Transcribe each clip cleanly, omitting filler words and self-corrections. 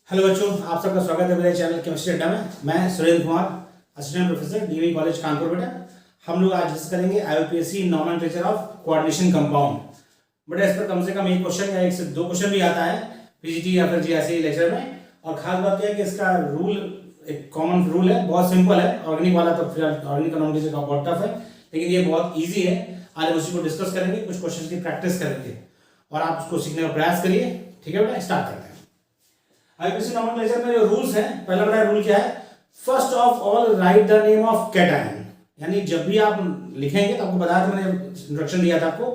Hello बच्चों, आप सबका स्वागत है मेरे चैनल केमिस्ट्री अड्डा में। मैं Surendra Kumar, assistant professor DV college Kanpur. बेटा हम लोग आज डिस्कस करेंगे IUPAC nomenclature of coordination compound. बेटा इस पर कम से कम एक क्वेश्चन या एक से दो क्वेश्चन भी आता है पीजीटी या फिर जीआईसी लेक्चर में। और खास बात यह है कि इसका रूल एक कॉमन रूल है, बहुत सिंपल है। ऑर्गेनिक वाला तो फिलहाल ऑर्गेनिक का नॉमेनक्लेचर का बहुत टफ है, लेकिन ये बहुत ईजी है। आज हम उसी को डिस्कस करेंगे, कुछ क्वेश्चन की प्रैक्टिस करेंगे और आप उसको सीखने का प्रयास करिए। ठीक है बेटा, स्टार्ट करते हैं। आईयूपीएससी नॉमेनक्लेचर में जो रूल्स हैं, पहला बड़ा रूल क्या है, first of all right the name of cation. यानी जब भी आप लिखेंगे तो आपको बताया था, मैंने इंट्रोडक्शन दिया था आपको,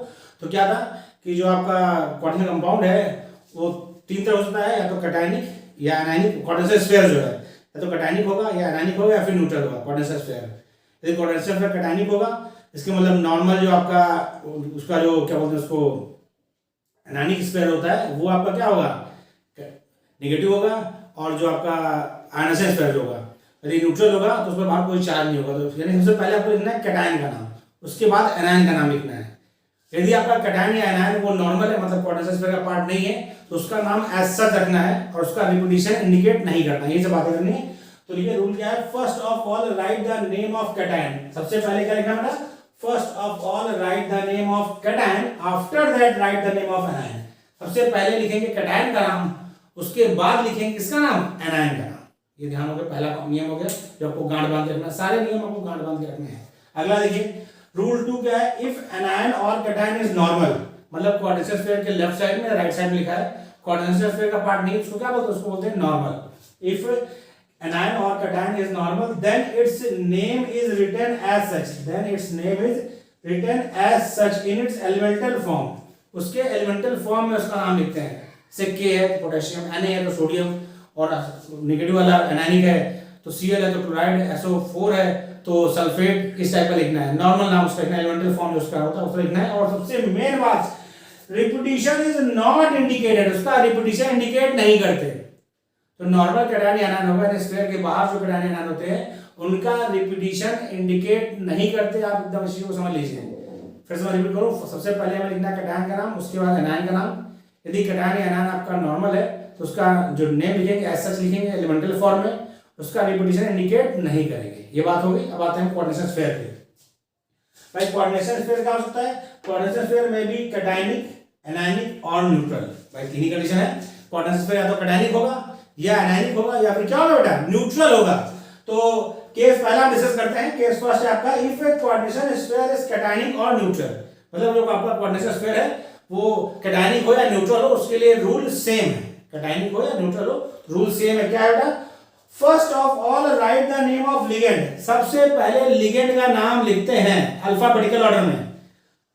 तो क्या था कि जो आपका कोऑर्डिनेशन कंपाउंड है वो तीन तरह हो सकता है, या तो कैटायनिक या एनायनिक। कोऑर्डिनेशन स्फीयर जो है या तो कैटायनिक होगा या एनायनिक होगा या फिर न्यूट्रल होगा। कोऑर्डिनेशन स्फीयर यदि कोऑर्डिनेशन स्फीयर कैटायनिक होगा, इसके मतलब नॉर्मल जो आपका उसका जो क्या बोलते हैं उसको एनायनिक स्फीयर होता है वो आपका क्या होगा, नेगेटिव होगा। और जो आपका आयनाइजेशन स्फीयर होगा, यदि न्यूट्रल होगा तो उसमें बाहर कोई चार्ज नहीं होगा। तो यानी सबसे पहले आपको लिखना है कैटायन का नाम, उसके बाद एनायन का नाम लिखना है। यदि आपका कैटायन या एनायन वो नॉर्मल है, मतलब कोऑर्डिनेशन स्फीयर का पार्ट नहीं है, तो उसका नाम एज सच रखना है और उसका रिपीटिशन इंडिकेट नहीं करना। ये सब बातें करनी है। तो ये रूल क्या है, first of all right the name of cation. सबसे पहले क्या लिखना बेटा, first of all right the name of cation, after that right the name of anion. सबसे पहले लिखेंगे कैटायन का नाम, उसके बाद लिखेंगे किसका नाम, एनायन का नाम। ये ध्यान हो गया, पहला नियम हो गया जो आपको गांठ बांध के रखना है। सारे नियम आपको गांठ बांध के रखने हैं। अगला देखिए, रूल 2 क्या है, इफ एनायन और कैटायन इज नॉर्मल, मतलब कोऑर्डिनेशन स्फीयर के लेफ्ट साइड में राइट साइड में लिखा है, कोऑर्डिनेशन स्फीयर का पार्ट नहीं, उसको क्या बोलते हैं, उसको बोलते हैं नॉर्मल। इफ एनायन और cation is normal then its name is written as such, then its name is written as such in its elemental form. उसके एलिमेंटल फॉर्म में उसका नाम लिखते हैं। से के है तो पोटेशियम, Na है तो सोडियम, और नेगेटिव वाला एनायनिक है तो Cl है तो क्लोराइड, SO4 है तो सल्फेट। इस टाइप का लिखना है, नॉर्मल नाम उसका लिखना है, एलिमेंटल फॉर्म जो उसका होता है उसका लिखना है। और सबसे मेन बात, रिपीटिशन इज नॉट इंडिकेटेड, उसका रिपीटिशन इंडिकेट नहीं करते। तो नॉर्मल कैटायन एनायन होगा, स्फीयर के बाहर जो कैटायन एनायन होते हैं उनका रिपीटिशन इंडिकेट नहीं करते। आप एकदम इसी को समझ लीजिए। फिर से मैं रिपीट करूं, सबसे पहले हमें लिखना है कैटायन का नाम, उसके बाद एनायन का नाम। यदि कैटायन या एनायन आपका नॉर्मल है तो उसका जो नेम लिखेंगे एज सच लिखेंगे एलिमेंटल फॉर्म में, उसका रिपीटिशन इंडिकेट नहीं करेंगे। ये बात हो गई। अब आते हैं कोऑर्डिनेशन स्फीयर पे। भाई कोऑर्डिनेशन स्फीयर क्या हो सकता है, कोऑर्डिनेशन स्फीयर में भी कैटायनिक, एनायनिक और न्यूट्रल। भाई तीन ही कंडीशन है। कोऑर्डिनेशन स्फीयर या तो कैटायनिक होगा या एनायनिक होगा या फिर क्या होगा बेटा, न्यूट्रल होगा। तो केस पहला हम डिस्कस करते हैं। केस फर्स्ट है आपका, if A coordination sphere is cationic और न्यूट्रल, मतलब जो आपका कोऑर्डिनेशन स्फीयर है वो कैटायनिक हो या न्यूट्रल हो, उसके लिए रूल सेम है। कैटायनिक हो या न्यूट्रल हो, रूल सेम है। क्या है बेटा, first of all right the name of ligand. सबसे पहले लिगेंड का नाम लिखते हैं अल्फाबेटिकल ऑर्डर में।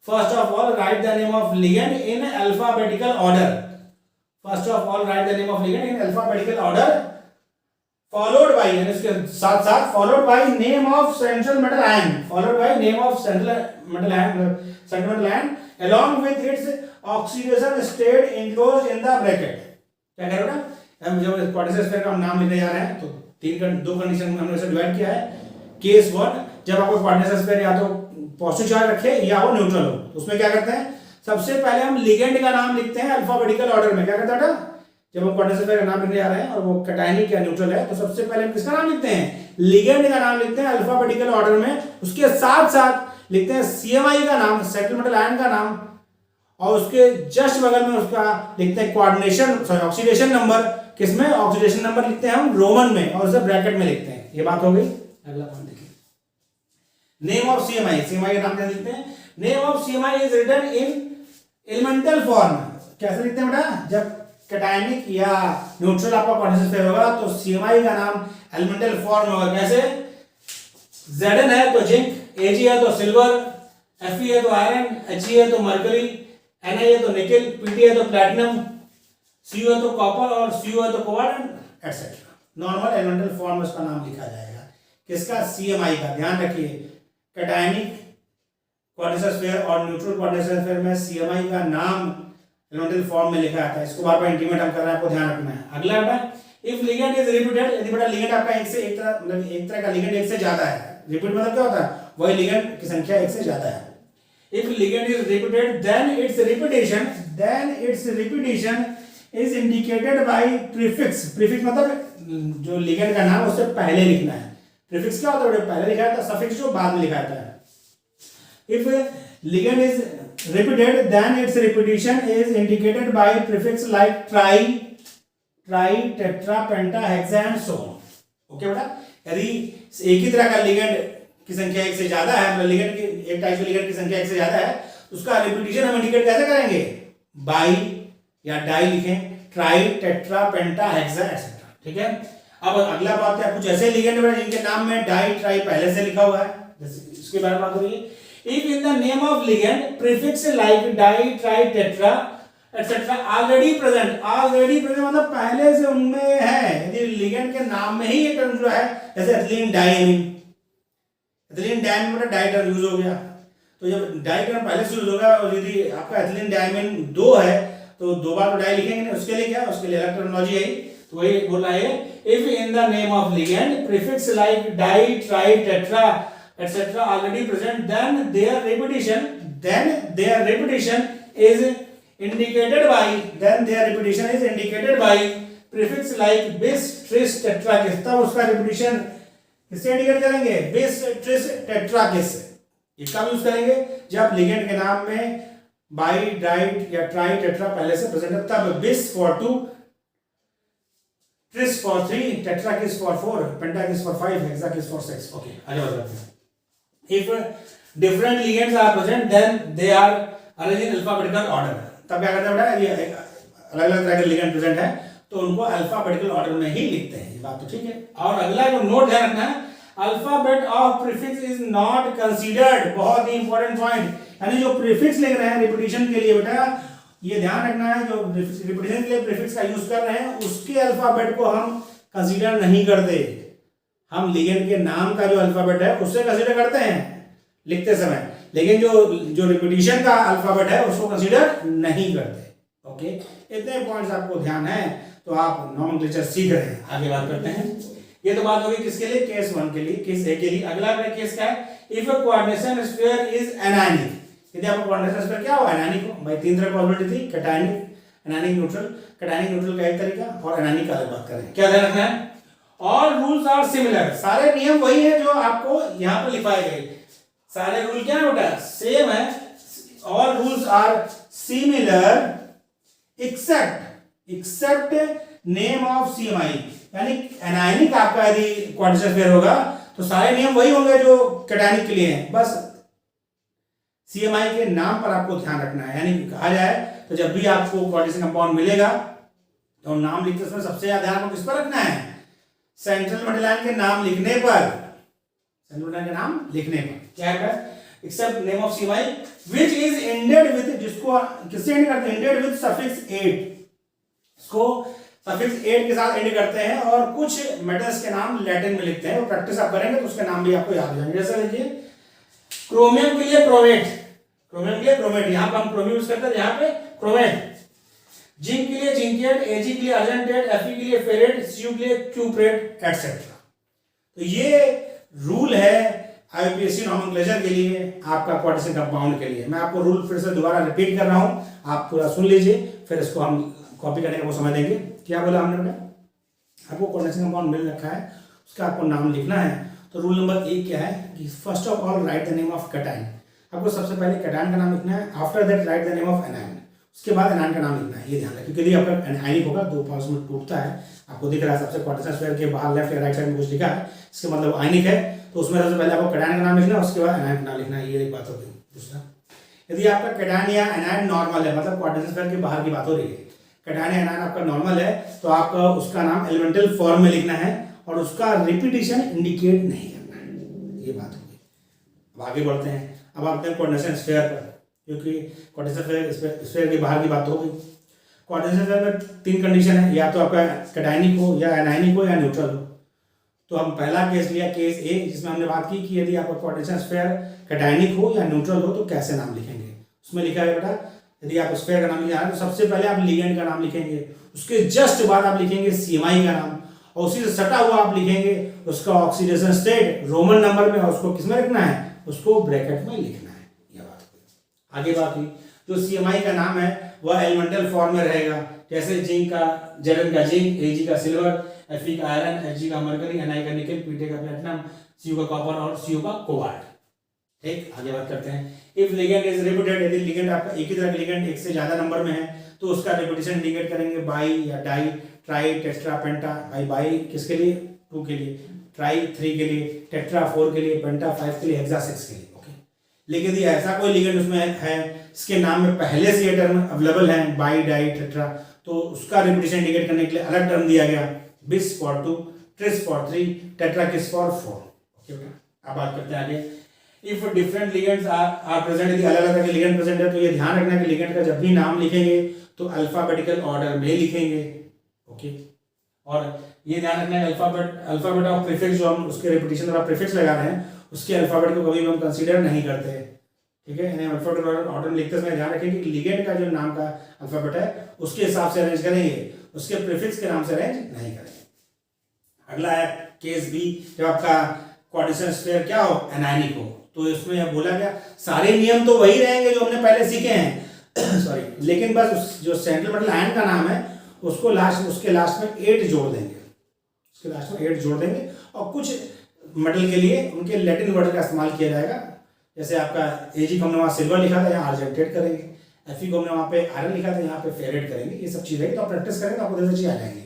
First of all right the name of ligand in alphabetical order. First of all right the name of ligand in alphabetical order, followed by, यानी उसके साथ साथ followed by name of central metal ion, followed by name of central metal ion, central metal ion along with its oxidation state enclosed in the bracket। क्या कह रहे हो ना, हम जब कोऑर्डिनेशन स्फीयर का नाम लिखने जा रहे हैं तो दो कंडीशन में हमने इसे डिवाइड किया है। केस 1, जब आपको कोऑर्डिनेशन स्फीयर या तो पॉजिटिव चार्ज रखे या वो न्यूट्रल हो, तो उसमें क्या करते हैं, सबसे पहले हम लिगेंड का नाम लिखते हैं अल्फाबेटिकल ऑर्डर में। क्या करते हैं बेटा, जब हम कोऑर्डिनेशन स्फीयर का नाम लिखने जा रहे हैं और वो कैटायनिक या न्यूट्रल है, तो सबसे पहले हम किसका नाम लिखते हैं, लिगेंड का नाम लिखते हैं अल्फाबेटिकल ऑर्डर में। उसके साथ साथ लिखते हैं CMI का नाम, सेंट्रल मेटल आयन का नाम, और उसके जस्ट बगल में उसका लिखते हैं कोऑर्डिनेशन ऑक्सीडेशन नंबर। किसमें, ऑक्सीडेशन नंबर लिखते हैं हम रोमन में और उसे ब्रैकेट में लिखते हैं। ये बात हो गई। अगला पॉइंट देखिए, नेम ऑफ CMI। CMI का नाम क्या लिखते हैं, name of CMI is written in elemental form. कैसे लिखते हैं बेटा, जब कैटायनिक या न्यूट्रल आपका कोऑर्डिनेशन स्फीयर होगा तो CMI का नाम एलिमेंटल फॉर्म होगा। कैसे, Zn है तो जिंक, Ag है तो सिल्वर, Fe है तो आयरन, He है तो मर्करी, Na है तो निकेल, Pt है तो प्लैटिनम, Cu है तो कॉपर और Cu है तो cobalt etcetera. Normal elemental form में उसका नाम लिखा जाएगा। किसका, CMI का। ध्यान रखिए, कैटायनिक कोऑर्डिनेशन स्फीयर और न्यूट्रल कोऑर्डिनेशन स्फीयर में CMI का नाम एलिमेंटल फॉर्म में लिखा जाता है। इसको बार-बार इंटीमेट हम कर रहे हैं, आपको ध्यान रखना है। अगला बेटा, इफ लिगेंड इज रिपीटेड, यदि बेटा लिगेंड आपका एक से एक तरह, मतलब एक तरह का लिगेंड एक से ज्यादा है, रिपीट मतलब क्या होता है, वही लिगेंड की संख्या एक से ज्यादा है। If ligand is repeated, then its repetition is indicated by prefix. Prefix मतलब जो लिगेंड का नाम उससे पहले लिखना है। प्रीफिक्स क्या होता है, पहले लिखा जाता है, सफिक्स जो बाद में लिखा जाता है। If ligand is repeated then its repetition is indicated by prefix like tri, tetra, penta, hexa and so on। Okay बेटा, यदि एक ही तरह का लिगेंड की संख्या एक से ज्यादा है, मतलब लिगेंड की एक टाइप के लिगेंड की संख्या एक से ज्यादा है, उसका रिपीटिशन हम इंडिकेट कैसे करेंगे, बाई या डाई लिखें, ट्राई, टेट्रा, पेंटा, हेक्सा एटसेट्रा। ठीक है, अब अगला बात है, कुछ ऐसे लिगेंड है जिनके नाम में डाई, ट्राई पहले से लिखा हुआ है, इसके बारे में बात हो रही है। If in the name of ligand prefix like di, tri, tetra, etc. already present मतलब पहले से उनमें है, यदि ligand के नाम में ही ये टर्म जो है, जैसे एथिलीन डायमीन मतलब डाई टर्म यूज हो गया, तो जब डाई टर्म पहले से यूज होगा और यदि आपका एथिलीन डायमीन 2 है तो 2 बार तो डाई लिखेंगे नहीं, उसके लिए क्या, उसके लिए अलग टर्मिनोलॉजी है, तो वही बोल रहा है, if in the name of ligand prefix like di, tri, tetra, etc. already present, then their repetition is indicated by prefix like bis, tris, tetra, किस, तब उसका repetition किससे इंडिकेट करेंगे, bis, tris, tetra किस, इसका यूज करेंगे जब ligand के नाम में बाई, डाई या ट्राई, टेट्रा पहले से प्रेजेंट है, तब bis for 2, tris for 3, tetra किस for 4, penta किस for 5, hexa किस for 6। ओके, आगे बढ़ते हैं। If different ligands are present, then they are arranged in alphabetical order। तब क्या करते हैं बेटा, ये अलग अलग तरह के लिगेंड प्रेजेंट है तो उनको अल्फाबेटिकल ऑर्डर में ही लिखते हैं, ये बात तो ठीक है। और अगला जो नोट ध्यान रखना है, alphabet of prefix is not considered, बहुत ही इंपॉर्टेंट पॉइंट, यानी जो प्रीफिक्स लिख रहे हैं रिपीटिशन के लिए बेटा, ये ध्यान रखना है, जो रिपीटिशन के लिए प्रीफिक्स का यूज कर रहे हैं उसके अल्फाबेट को हम कंसीडर नहीं करते, हम लिगेंड के नाम का जो अल्फाबेट है उससे कंसीडर करते हैं लिखते समय, लेकिन जो रिपीटिशन का अल्फाबेट है उसको कंसीडर नहीं करते। ओके, इतने पॉइंट्स आपको ध्यान है तो आप नॉमेनक्लेचर सीख रहे हैं। आगे बात करते हैं, ये तो बात होगी किसके लिए, केस 1 के लिए, केस ए के लिए। अगला केस क्या है, if a coordination sphere is anionic, यदि आपका कोऑर्डिनेशन स्फीयर क्या हो, एनायनिक हो, भाई 3 तरह प्रोबेबिलिटी थी, cationic, anionic, neutral. Cationic neutral का एक तरीका और एनायनिक का अलग बात करें। क्या ध्यान रखना है, ऑल रूल्स आर सिमिलर, सारे नियम वही है जो आपको यहाँ पर लिखाए गए, सारे रूल क्या है बेटा, सेम है, all rules are similar except name of CMI, यानी एनायनिक आपका यदि क्वाड्रेचर स्फीयर होगा तो सारे नियम वही होंगे जो कैटायनिक के लिए हैं, बस सीएमआई के नाम पर आपको ध्यान रखना है। यानी कहा जाए तो जब भी आपको क्वाड्रेचर कंपाउंड मिलेगा तो नाम लिखते समय सबसे ज्यादा ध्यान आपको किस पर रखना है, सेंट्रल मेटालाइन के नाम लिखने पर, सेंट्रल मेटालाइन के नाम लिखने पर क्या है, except name of CMI which is ended with, जिसको किससे एंड करते हैं, एंडेड विद सफिक्स 8, इसको सफिक्स 8 के साथ एंड करते हैं, और कुछ मेटल्स के नाम लैटिन में लिखते हैं, वो प्रैक्टिस आप करेंगे तो उसके नाम भी आपको याद हो जाएंगे। जैसे देखिए क्रोमियम के लिए क्रोमेट, यहां पर हम क्रोमियम यूज करते हैं, यहां पे क्रोमेट। जिंक के लिए जिंकेट, एजी के लिए अर्जेंटेट, एफई के लिए फेरेट, सीयू के लिए क्यूप्रेट एटसेट्रा। तो ये रूल है आईयूपीएसी नॉमेनक्लेचर के लिए, आपका क्वाड्रेचर कंपाउंड के लिए। मैं आपको रूल फिर से दोबारा रिपीट कर रहा हूं, आप पूरा सुन लीजिए, फिर इसको हम कॉपी करने का समय देंगे। क्या बोला हमने बेटा, आपको क्वाड्रेचर कंपाउंड मिल रखा है, उसका आपको नाम लिखना है। तो रूल नंबर 1 क्या है कि first of all right the name of cation, आपको सबसे पहले कैटायन का नाम लिखना है, after that right the name of anion, उसके बाद एनायन का नाम लिखना है। ये ध्यान रखिए क्योंकि आपका एनायनिक होगा 2 पार्ट्स में टूटता है, आपको दिख रहा है सबसे क्वाड्रेचर स्फीयर के बाहर लेफ्ट या राइट साइड में कुछ लिखा है, इसके मतलब आयनिक है, तो उसमें सबसे पहले आपको कैटायन का नाम लिखना है, उसके बाद एनायन का नाम लिखना है। ये एक बात हो गई। दूसरा, यदि आपका कैटायन या एनायन नॉर्मल है, मतलब क्वाड्रेचर स्फीयर के बाहर की बात हो रही है, कैटायन या एनायन आपका नॉर्मल है, तो आपका उसका नाम एलिमेंटल फॉर्म में लिखना है और उसका रिपीटिशन इंडिकेट नहीं करना है। ये बात हो गई। अब आगे बढ़ते हैं, अब आते हैं कोऑर्डिनेशन स्फीयर पर, क्योंकि कोऑर्डिनेशन स्फीयर के बाहर की बात हो गई। कोऑर्डिनेशन स्फीयर में 3 कंडीशन है, या तो आपका कैटायनिक हो या एनायनिक हो या न्यूट्रल हो। तो हम पहला केस लिया, केस ए, जिसमें हमने बात की कि यदि आपका कोऑर्डिनेशन स्फीयर कैटायनिक हो या न्यूट्रल हो तो कैसे नाम लिखेंगे। उसमें लिखा है बेटा, यदि आप स्फीयर का नाम लिखना है तो सबसे पहले आप लिगेंड का नाम लिखेंगे, उसके जस्ट बाद आप लिखेंगे सीएमआई का नाम, और उसी से सटा हुआ आप लिखेंगे उसका ऑक्सीडेशन स्टेट रोमन नंबर में, और उसको किसमें लिखना है, उसको ब्रैकेट में लिखना है। यह बात हुई। आगे बात हुई जो CMI का नाम है वह एलिमेंटल फॉर्म में रहेगा, जैसे जिंक का Zn का जिंक, Ag का सिल्वर, Fe का आयरन, Hg का मरकरी, Ni का निकल, Pd का प्लेटिनम, Cu का कॉपर और Cu का कोबाल्ट। ठीक, आगे बात करते हैं। इफ लिगेंड इज रिपीटेड, यदि लिगेंड आपका एक ही तरह का लिगेंड एक से ज्यादा नंबर में है तो उसका रिपीटेशन इंडिकेट करेंगे बाई या di, tri, tetra, penta. Bi किसके लिए? 2 के लिए, ट्राई 3 के लिए, टेट्रा 4 के लिए, पेंटा 5 के लिए, हेक्सा 6 के लिए। ओके, लेकिन यदि ऐसा कोई लिगेंड उसमें है इसके नाम में पहले से ये टर्म अवेलेबल है बाई, डाई, टेट्रा, तो उसका रिपीटेशन इंडिकेट करने के लिए अलग टर्म दिया गया, bis for 2, tris for 3, tetrakis for 4। Okay, अब बात करते हैं आगे। If different ligands are present, यदि अलग अलग के लिगेंड प्रेजेंट है तो ये ध्यान रखना कि लिगेंड का जब भी नाम लिखेंगे तो अल्फाबेटिकल ऑर्डर में लिखेंगे। ओके, और ये ध्यान रखना है अल्फाबेट ऑफ प्रीफिक्स जो हम उसके रिपीटेशन का प्रीफिक्स लगा रहे हैं उसके अल्फाबेट को कभी भी हम कंसीडर नहीं करते। ठीक है, इन्हें अल्फाबेटिकल ऑर्डर में लिखते समय ध्यान रखें कि लिगेंड का जो नाम का अल्फाबेट है उसके हिसाब से अरेंज करेंगे, उसके प्रीफिक्स के नाम से अरेंज नहीं करेंगे। अगला है केस बी, जब आपका कोऑर्डिनेशन स्फीयर क्या हो? एनायनिक हो। तो इसमें यह बोला गया सारे नियम तो वही रहेंगे जो हमने पहले सीखे हैं सॉरी, लेकिन बस जो सेंट्रल मेटल आयन का नाम है उसको उसके लास्ट में 8 जोड़ देंगे, उसके लास्ट में 8 जोड़ देंगे। और कुछ मेटल के लिए उनके लैटिन वर्ड का इस्तेमाल किया जाएगा, जैसे आपका Ag को हमने वहाँ सिल्वर लिखा था, यहाँ आर्जेंटेट करेंगे, Fe को हमने वहाँ पे आयरन लिखा था, यहाँ पे फेरेट करेंगे। ये सब चीज़ रहेगी, तो आप प्रैक्टिस करेंगे तो आपको जैसे चीज़ आ जाएंगी।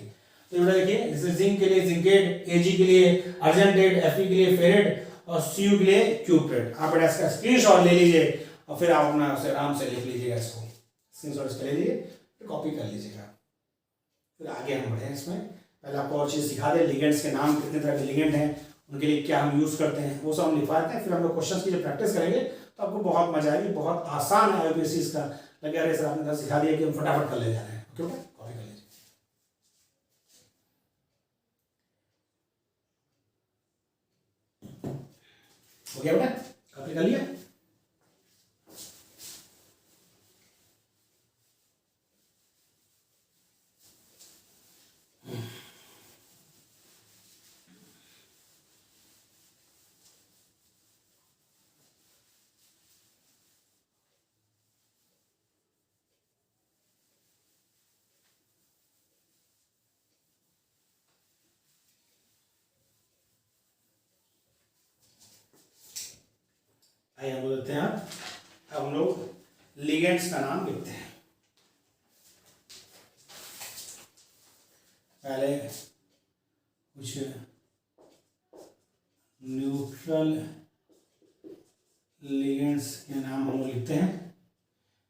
तो ये देखिए, जैसे जिंक के लिए जिंकेट, Ag के लिए आर्जेंटेट, Fe के लिए फेरेट और Cu के लिए क्यूप्रेट। आप बेटा इसका स्क्रीनशॉट ले लीजिए और फिर आप अपना उसे आराम से लिख लीजिएगा, इसको स्क्रीनशॉट इसका ले लीजिए, फिर कॉपी कर लीजिएगा। फिर आगे हम बढ़े इसमें, पहले आपको और चीज़ सिखा दें, लिगेंड्स के नाम, कितने तरह के लिगेंड हैं, उनके लिए क्या हम यूज़ करते हैं, वो सब हम लिखवाते हैं। फिर हम लोग क्वेश्चन की जब प्रैक्टिस करेंगे तो आपको बहुत मजा आएगी, बहुत आसान है IUPAC इसका। लगे अरे सर आपने सिखा दिया कि हम फटाफट कर ले जा रहे हैं। ओके, कॉपी कर लीजिए। ओके बेटा, कॉपी कर लिया? आइए हम बोलते हैं, अब हम लोग लिगेंड्स का नाम लिखते हैं। पहले कुछ न्यूट्रल लिगेंड्स के नाम हम लोग लिखते हैं,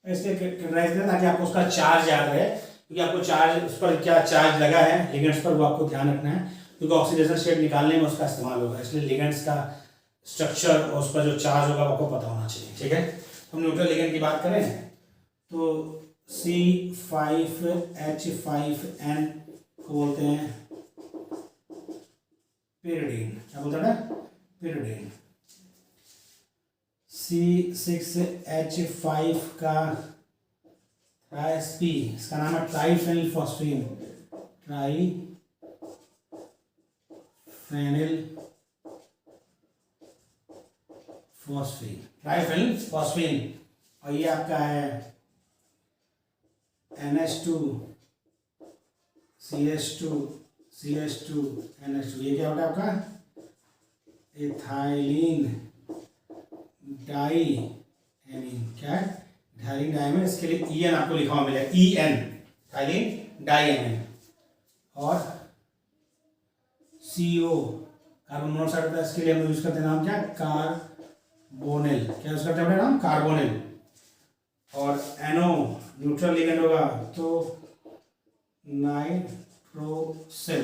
ऐसे कैटेगराइज करें ताकि आपको उसका चार्ज याद रहे, क्योंकि आपको चार्ज, उस पर क्या चार्ज लगा है लिगेंड्स पर, वो आपको ध्यान रखना है, क्योंकि ऑक्सीडेशन स्टेट निकालने में उसका इस्तेमाल होगा। इसलिए लिगेंड्स का स्ट्रक्चर और उस पर जो चार्ज होगा आपको पता होना चाहिए। ठीक है, हम न्यूट्रल लिगेंड की बात करें तो C5H5N को बोलते हैं pyridine। क्या बोलते हैं? pyridine। C6H5 का ट्राइसपी, इसका नाम है ट्राइफेनिल फॉस्फीन, ट्राइफेनिल फॉस्फीन। और ये आपका है NH2CH2NH2। ये क्या होता है आपका? Ethylene diamine. क्या है? Ethylene diamine. इसके लिए EN आपको लिखा हुआ मिलेगा, EN, इथाइलिन डाइएमीन। और CO कार्बन मोनोऑक्साइड होता है, इसके लिए हम यूज करते हैं नाम क्या? कार्बोनिल। क्या यूज करते हैं अपने नाम? कार्बोनिल। और NO न्यूट्रल लिगेंड होगा तो नाइट्रोसिल।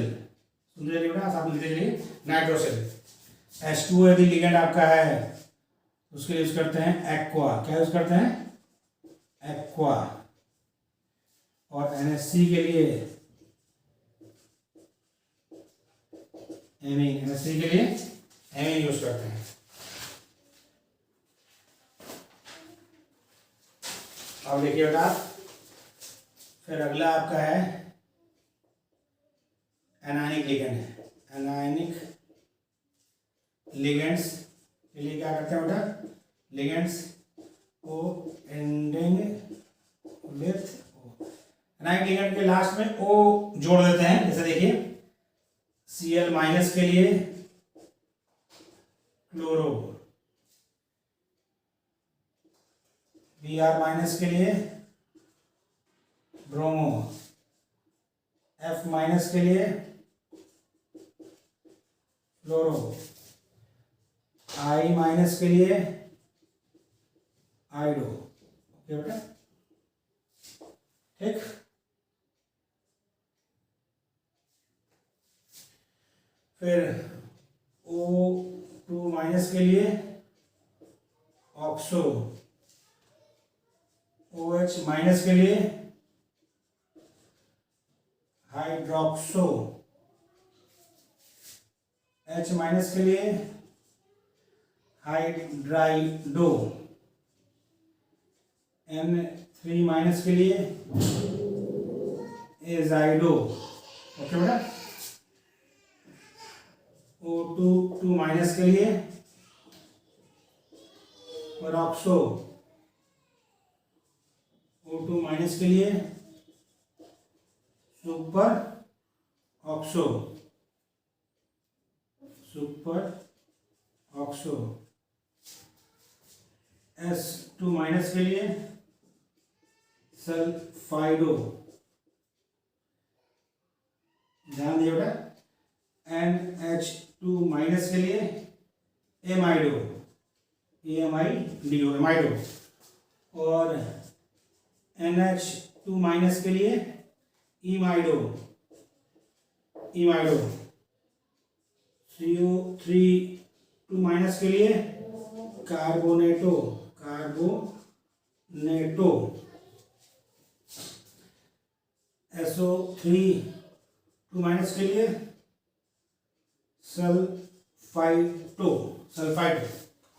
सुन लीजिए बेटा, आप लिख लीजिए नाइट्रोसिल। H2O यदि लिगेंड आपका है उसके लिए यूज करते हैं एक्वा। क्या यूज करते हैं? एक्वा। और NHC के लिए एमीन, NHC के लिए एमीन यूज करते हैं। अब देखिए बेटा, फिर अगला आपका है एनायनिक लिगेंड। एनायनिक लिगेंड्स के लिए क्या करते हैं बेटा? लिगेंड्स को एंडिंग विथ एनाइक लिगेंड के लास्ट में ओ जोड़ देते हैं। जैसे देखिए Cl माइनस के लिए क्लोरो, Br माइनस के लिए ब्रोमो, F माइनस के लिए फ्लोरो, I माइनस के लिए आइडो। ओके बेटा, ठीक। फिर O2 माइनस के लिए ऑक्सो, OH माइनस के लिए हाइड्रोक्सो, H माइनस के लिए हाइड्राइडो, N3 माइनस के लिए एजाइडो। ओके बेटा, O2 माइनस के लिए परऑक्सो, O2 माइनस के लिए सुपर ऑक्सो, S2 माइनस के लिए सल्फाइडो। ध्यान दिए बेटा, NH2 माइनस के लिए एमाइडो, एमाइडो, और NH2 माइनस के लिए इमाइडो, CO3 माइनस के लिए कार्बोनेटो, SO3 माइनस के लिए सल्फाइटो।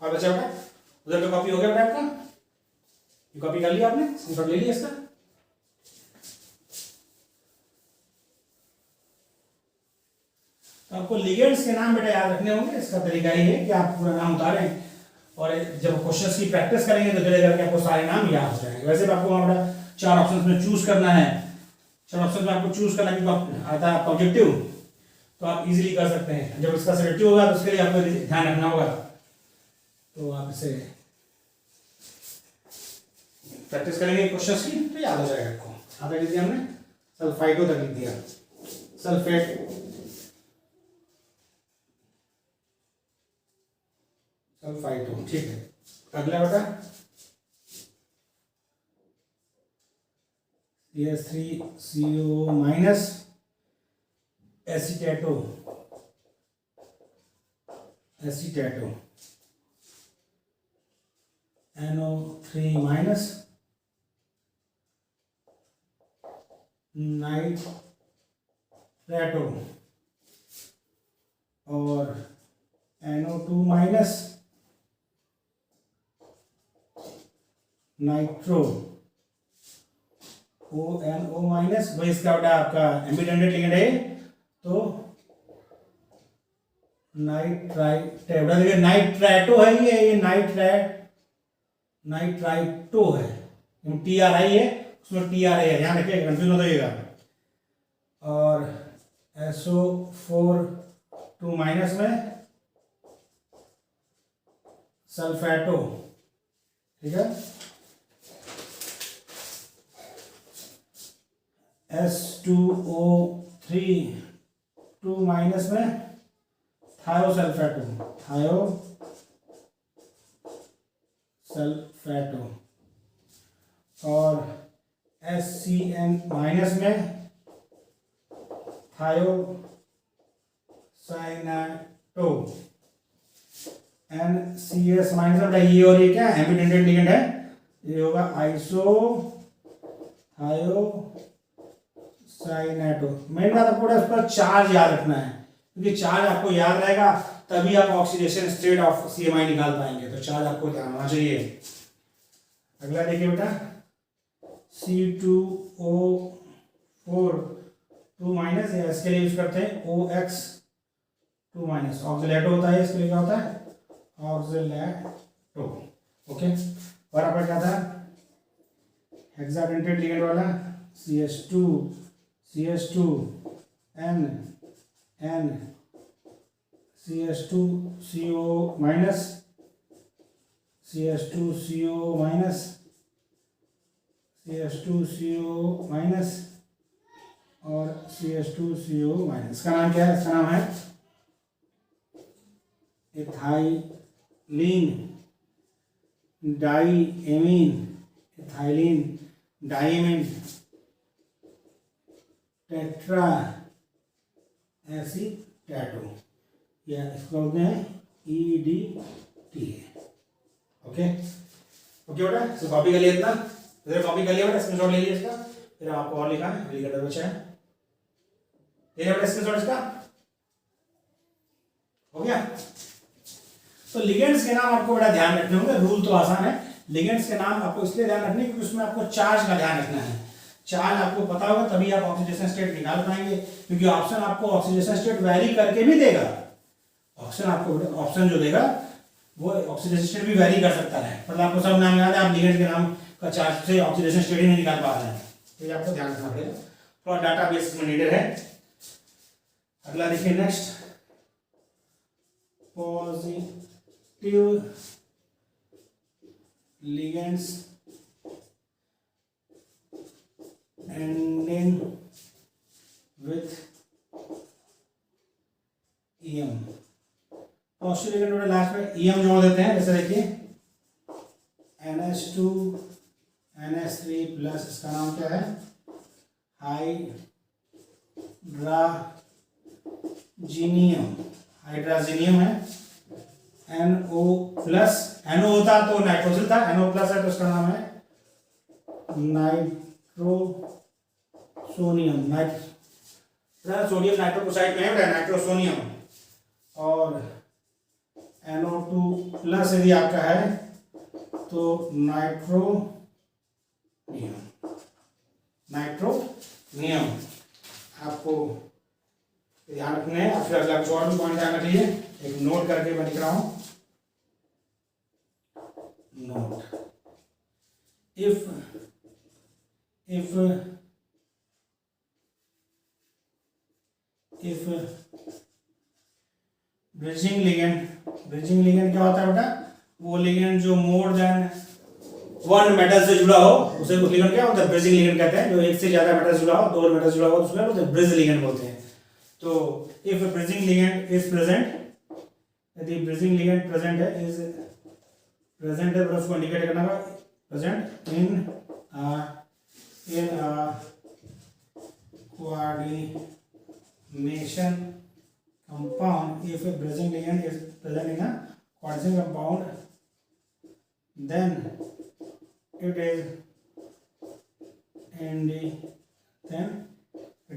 और बचा बेटा, उधर का कॉपी हो गया बेटा आपका? ये कॉपी कर लिया आपने, स्क्रीनशॉट ले लिया इसका? तो आपको लिगेंड्स के नाम बेटा याद रखने होंगे। इसका तरीका ये है कि आप पूरा नाम उतारें और जब क्वेश्चंस की प्रैक्टिस करेंगे तो धीरे धीरे आपको सारे नाम याद हो जाएंगे। वैसे भी आपको वहां बेटा 4 ऑप्शंस में चूज करना है, 4 ऑप्शन में आपको चूज करना है कि आता है आपका ऑब्जेक्टिव, तो आप इजीली कर सकते हैं। जब इसका सिलेक्टिव होगा तो उसके लिए आपको ध्यान रखना होगा, तो आप इसे प्रैक्टिस करेंगे क्वेश्चंस की तो याद हो जाएगा आपको। यहाँ तक लिख दिया हमने, सल्फाइडो तक लिख दिया, सल्फाइडो, ठीक है। अगला बेटा CH3CO माइनस एसीटेटो, NO3 माइनस नाइट्रेटो, और NO2 minus nitro, ONO minus, भाई इसका बेटा आपका एम्बिडेंटेड लिगेंड है तो नाइट्राइटो है ये नाइट्राइटो है, TRI है, उसमें TRA है, ध्यान रखिएगा, कंफ्यूज मत होइएगा। और SO4 माइनस में सल्फेटो, ठीक है। S2O3 माइनस में थायोसल्फेटो, और SCN माइनस में थायोसाइनाटो, NCS माइनस में ये, और ये क्या एम्बिडेंटेड लिगेंड है, ये होगा आइसोथायोसाइनाटो। मेन बात आपको उस पर चार्ज याद रखना है, क्योंकि चार्ज आपको याद रहेगा तभी आप ऑक्सीडेशन स्टेट ऑफ CMI निकाल पाएंगे, तो चार्ज आपको ध्यान होना चाहिए। अगला देखिए बेटा, C2O4 माइनस, या इसके लिए यूज करते हैं OX2 माइनस, ऑक्सिलेटो होता है, इसके लिए क्या होता है ऑक्सिलेटो। ओके, और आपका क्या था हेक्साडेंटेट लिगेंड वाला CH2 CH2 N N CH2 CO minus CH2 CO minus CH2 CO minus और CH2 CO माइनस। इसका नाम क्या है? इसका नाम है ethylenediamine, ethylenediamine tetraacetato, या इसको बोलते हैं EDTA। ओके ओके बेटा, इसको कॉपी कर लिया, इतना इधर कॉपी कर लिया बेटा, स्क्रीनशॉट ले लिया इसका। फिर आपको और लिखा है, लिखा था बच्चा है, ले लिया बेटा स्क्रीनशॉट इसका, हो गया। तो लिगेंड्स के नाम आपको बड़ा ध्यान रखने होंगे, रूल तो आसान है। लिगेंड्स के नाम आपको इसलिए ध्यान रखने क्योंकि उसमें आपको चार्ज का ध्यान रखना है। चार्ज आपको पता होगा तभी आप ऑक्सीडेशन स्टेट निकाल पाएंगे, क्योंकि ऑप्शन आपको ऑक्सीडेशन स्टेट वैरी करके भी देगा। ऑप्शन जो देगा वो ऑक्सीडेशन स्टेट भी वैरी कर सकता है, मतलब आपको सब नाम याद है, आप लिगेंड के नाम का चार्ज से ऑक्सीडेशन स्टेट ही नहीं निकाल पा रहे हैं, तो ये आपको ध्यान रखना पड़ेगा, थोड़ा डाटा बेस में नीडेड है। अगला देखिए next, positive ligands ending with EM। Positive ligand last में EM जोड़ देते हैं, जैसे देखिए NH2 NH3 प्लस, इसका नाम क्या है? हाइड्राजीनियम है। NO प्लस, NO होता तो नाइट्रोजन था, NO प्लस है तो इसका नाम है नाइट्रोसोनियम। सोडियम नाइट्रोक्साइड में है नाइट्रोसोनियम, और NO2 प्लस यदि आपका है तो नाइट्रोनियम आपको ध्यान रखना है। फिर अगला कुछ और भी पॉइंट ध्यान रखिए, एक नोट करके मैं लिख रहा हूं, नोट, if ब्रिजिंग लिगेंड क्या होता है बेटा? वो लिगेंड जो मोर देन वन मेटल से जुड़ा हो उसे लिगेंड क्या होता है? ब्रिजिंग लिगेंड कहते हैं। जो एक से ज्यादा मेटल जुड़ा हो, 2 मेटल जुड़ा हो, उसमें बोलते हैं ब्रिज लिगेंड बोलते हैं। तो if bridging ligand is present, यदि ब्रिजिंग लिगेंड प्रेजेंट है, इज प्रेजेंट है, उसको इंडिकेट करना होगा present in coordination compound। if a bridging ligand is present in a coordination compound, then it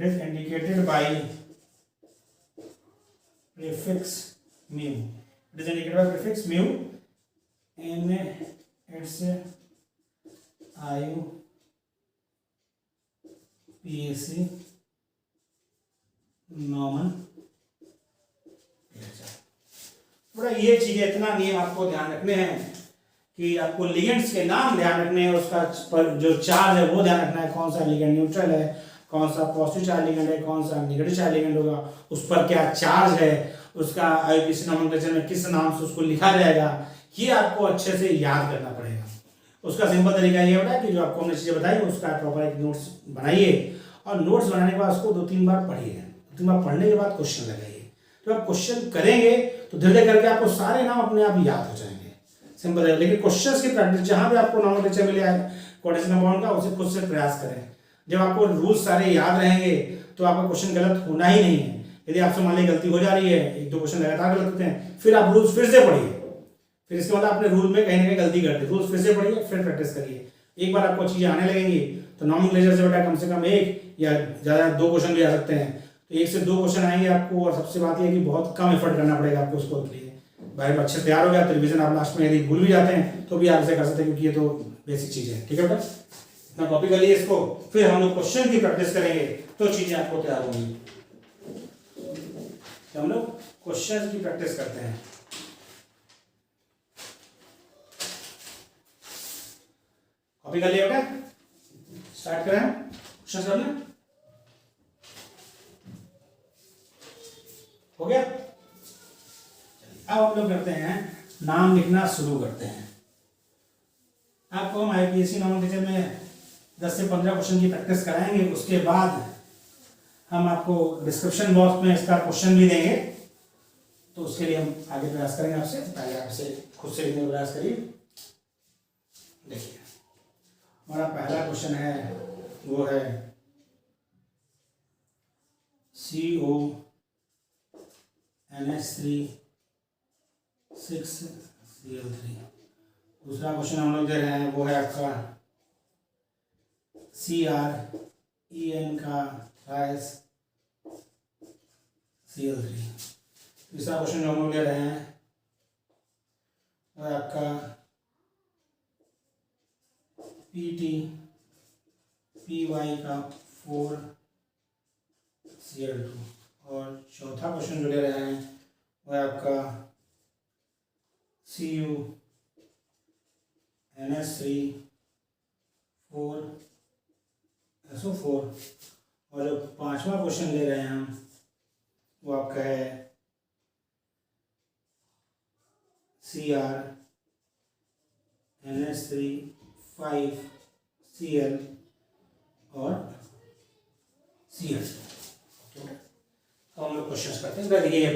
is indicated by prefix mu। It is indicated by prefix mu in its IUPAC nomenclature. थोड़ा ये चीजें, इतना नियम आपको ध्यान रखने हैं कि आपको लिगेंड्स के नाम ध्यान रखने हैं, उसका पर जो चार्ज है वो ध्यान रखना है, कौन सा लिगेंड न्यूट्रल है, कौन सा पॉजिटिव चार्ज लिगेंड है, कौन सा नेगेटिव चार्ज लिगेंड होगा, उस पर क्या चार्ज है, उसका IUPAC नॉमेनक्लेचर में किस नाम से उसको लिखा जाएगा, ये आपको अच्छे से याद करना पड़ेगा। उसका सिंपल तरीका ये होता है कि जो आपको हमने चीजें बताई उसका प्रॉपर एक नोट्स बनाइए, और नोट्स बनाने के बाद उसको 2-3 बार पढ़िए, 2-3 बार पढ़ने के बाद क्वेश्चन लगाइए। तो आप क्वेश्चन करेंगे तो धीरे धीरे करके आपको सारे नाम अपने आप याद हो जाएंगे, सिंपल है। लेकिन क्वेश्चंस की प्रैक्टिस, जहां भी आपको नॉमेनक्लेचर मिले कोऑर्डिनेशन कंपाउंड का, उसे खुद से प्रयास करें। जब आपको रूल्स सारे याद रहेंगे तो आपका क्वेश्चन गलत होना ही नहीं है। यदि आपसे मान ली गलती हो जा रही है, 1-2 क्वेश्चन लगातार गलत होते हैं, फिर आप रूल्स फिर से पढ़िए, फिर इसके बाद आपने रूल में कहीं ना कहीं गलती करते, रूल्स फिर से पढ़िए, फिर प्रैक्टिस करिए। एक बार आपको चीजें आने लगेंगी तो नॉमेनक्लेचर से बेटा कम से कम 1 या ज़्यादा 2 क्वेश्चन भी आ सकते हैं। तो 1 से 2 क्वेश्चन आएंगे आपको, और सबसे बात यह है कि बहुत कम एफर्ट करना पड़ेगा आपको उसको के लिए। भाई अच्छे तैयार हो गया तो रिविजन आप लास्ट में यदि भूल भी जाते हैं तो भी आप इसे कर सकते हैं, क्योंकि ये तो बेसिक चीज़ है। ठीक है बेटा, इतना कॉपी कर लिए इसको, फिर हम लोग क्वेश्चन की प्रैक्टिस करेंगे तो चीज़ें आपको तैयार होंगी। तो हम लोग क्वेश्चन की प्रैक्टिस करते हैं। कॉपी कर लिया बेटा, स्टार्ट करें क्वेश्चन करना। हो गया। अब हम लोग करते हैं नाम लिखना शुरू करते हैं। आपको हम आईपीएससी नोमेनक्लेचर में 10 से 15 क्वेश्चन की प्रैक्टिस कराएंगे। उसके बाद हम आपको डिस्क्रिप्शन बॉक्स में इसका क्वेश्चन भी देंगे, तो उसके लिए हम आगे प्रयास करेंगे आपसे। पहले आपसे खुद से लिखने का प्रयास करिए। देखिए हमारा पहला क्वेश्चन है वो है CONH3 6Cl3। दूसरा क्वेश्चन हम लोग दे रहे हैं वो है आपका CrEn का राइस Cl3। तीसरा क्वेश्चन जो हम लोग ले रहे हैं वो है आपका PtPy का 4Cl2। और चौथा क्वेश्चन जो ले रहे हैं वो है आपका CuNH3 4SO4। और जो पांचवा क्वेश्चन ले रहे हैं हम वो आपका है CrNH3 5Cl और Cl। हम लोग क्वेश्चन करते हैं। देखिए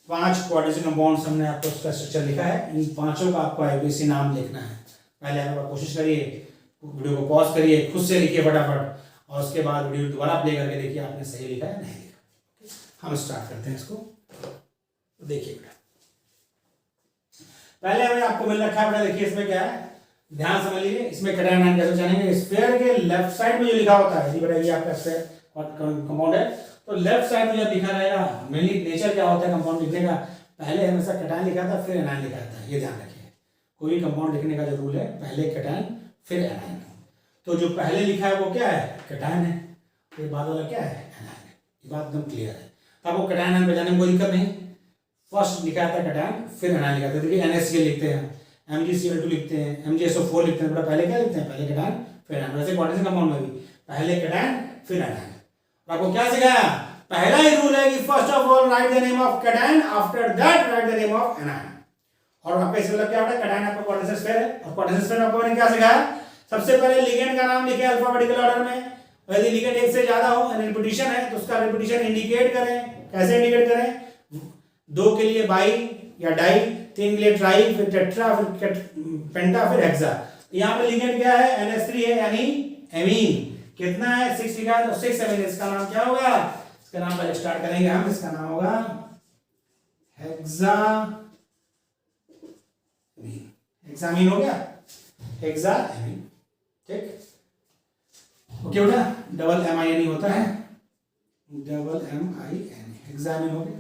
5 कोऑर्डिनेशन कंपाउंड्स हमने आपको उसका स्ट्रक्चर लिखा है। इन पांचों का आपको आईपीएससी नाम लिखना है। पहले आप कोशिश करिए, वीडियो को पॉज करिए, खुद से लिखिए फटाफट, और उसके बाद वीडियो दोबारा प्ले करके देखिए आपने सही लिखा है नहीं लिखा। हम स्टार्ट करते हैं इसको। तो देखिए बेटा, पहले हमें आपको मिल रखा है बेटा, देखिए इसमें क्या है, ध्यान समझ लीजिए। इसमें कैटायन आयन कैसे जानेंगे, स्फीयर के लेफ्ट साइड में जो लिखा होता है, बेटा ये आपका स्फीयर कंपाउंड है, तो लेफ्ट साइड में जो लिखा रहेगा, मेनली नेचर क्या होता है कंपाउंड लिखने का, पहले हमेशा कैटायन लिखा था फिर एनायन लिखा था। ये ध्यान रखिए, कोई भी कंपाउंड लिखने का जो रूल है, पहले कैटायन फिर एनायन। तो जो पहले लिखा है वो क्या है, कैटायन है, तो ये बाद वाला क्या है, एनायन है। ये बात एकदम क्लियर है। तो आपको कैटायन आयन बजाने में कोई दिक्कत नहीं। फर्स्ट लिखा था कैटायन फिर एनायन लिखा था। देखिए NaCl लिखते हैं, MgCl2 लिखते हैं, MgSO4 लिखते हैं, पहले क्या लिखते हैं, पहले कैटायन फिर एनायन। वैसे कोऑर्डिनेशन कंपाउंड में भी पहले कैटायन फिर एनायन। आपको क्या सिखाया, पहला ही रूल है कि first of all right the name of cation, after that right the name of anion. और आपका इसका मतलब क्या होता है, कैटायन आपका कोऑर्डिनेशन स्फीयर है, और कोऑर्डिनेशन स्फीयर में आपको मैंने क्या सिखाया, सबसे पहले लिगेंड का नाम लिखे अल्फाबेटिकल ऑर्डर में। यदि लिगेंड एक से ज्यादा हो, रिपीटिशन है, तो उसका रिपीटिशन इंडिकेट करें। कैसे इंडिकेट करें, 2 के लिए बाई या डाई, 3 के लिए ट्राई, फिर टेट्रा, फिर पेंटा, फिर हेक्सा। यहाँ पे लिगेंड क्या है, NH3 है, यानी एमीन। कितना है, 6 लिखा है, तो 6 एमीन। इसका नाम क्या होगा, इसका नाम पहले स्टार्ट करेंगे हम, इसका नाम होगा हेक्सामीन। हेक्सामीन हो गया, हेक्सामीन, ठीक। ओके बेटा, डबल MIN होता है, डबल MIN, हेक्सामीन हो गया,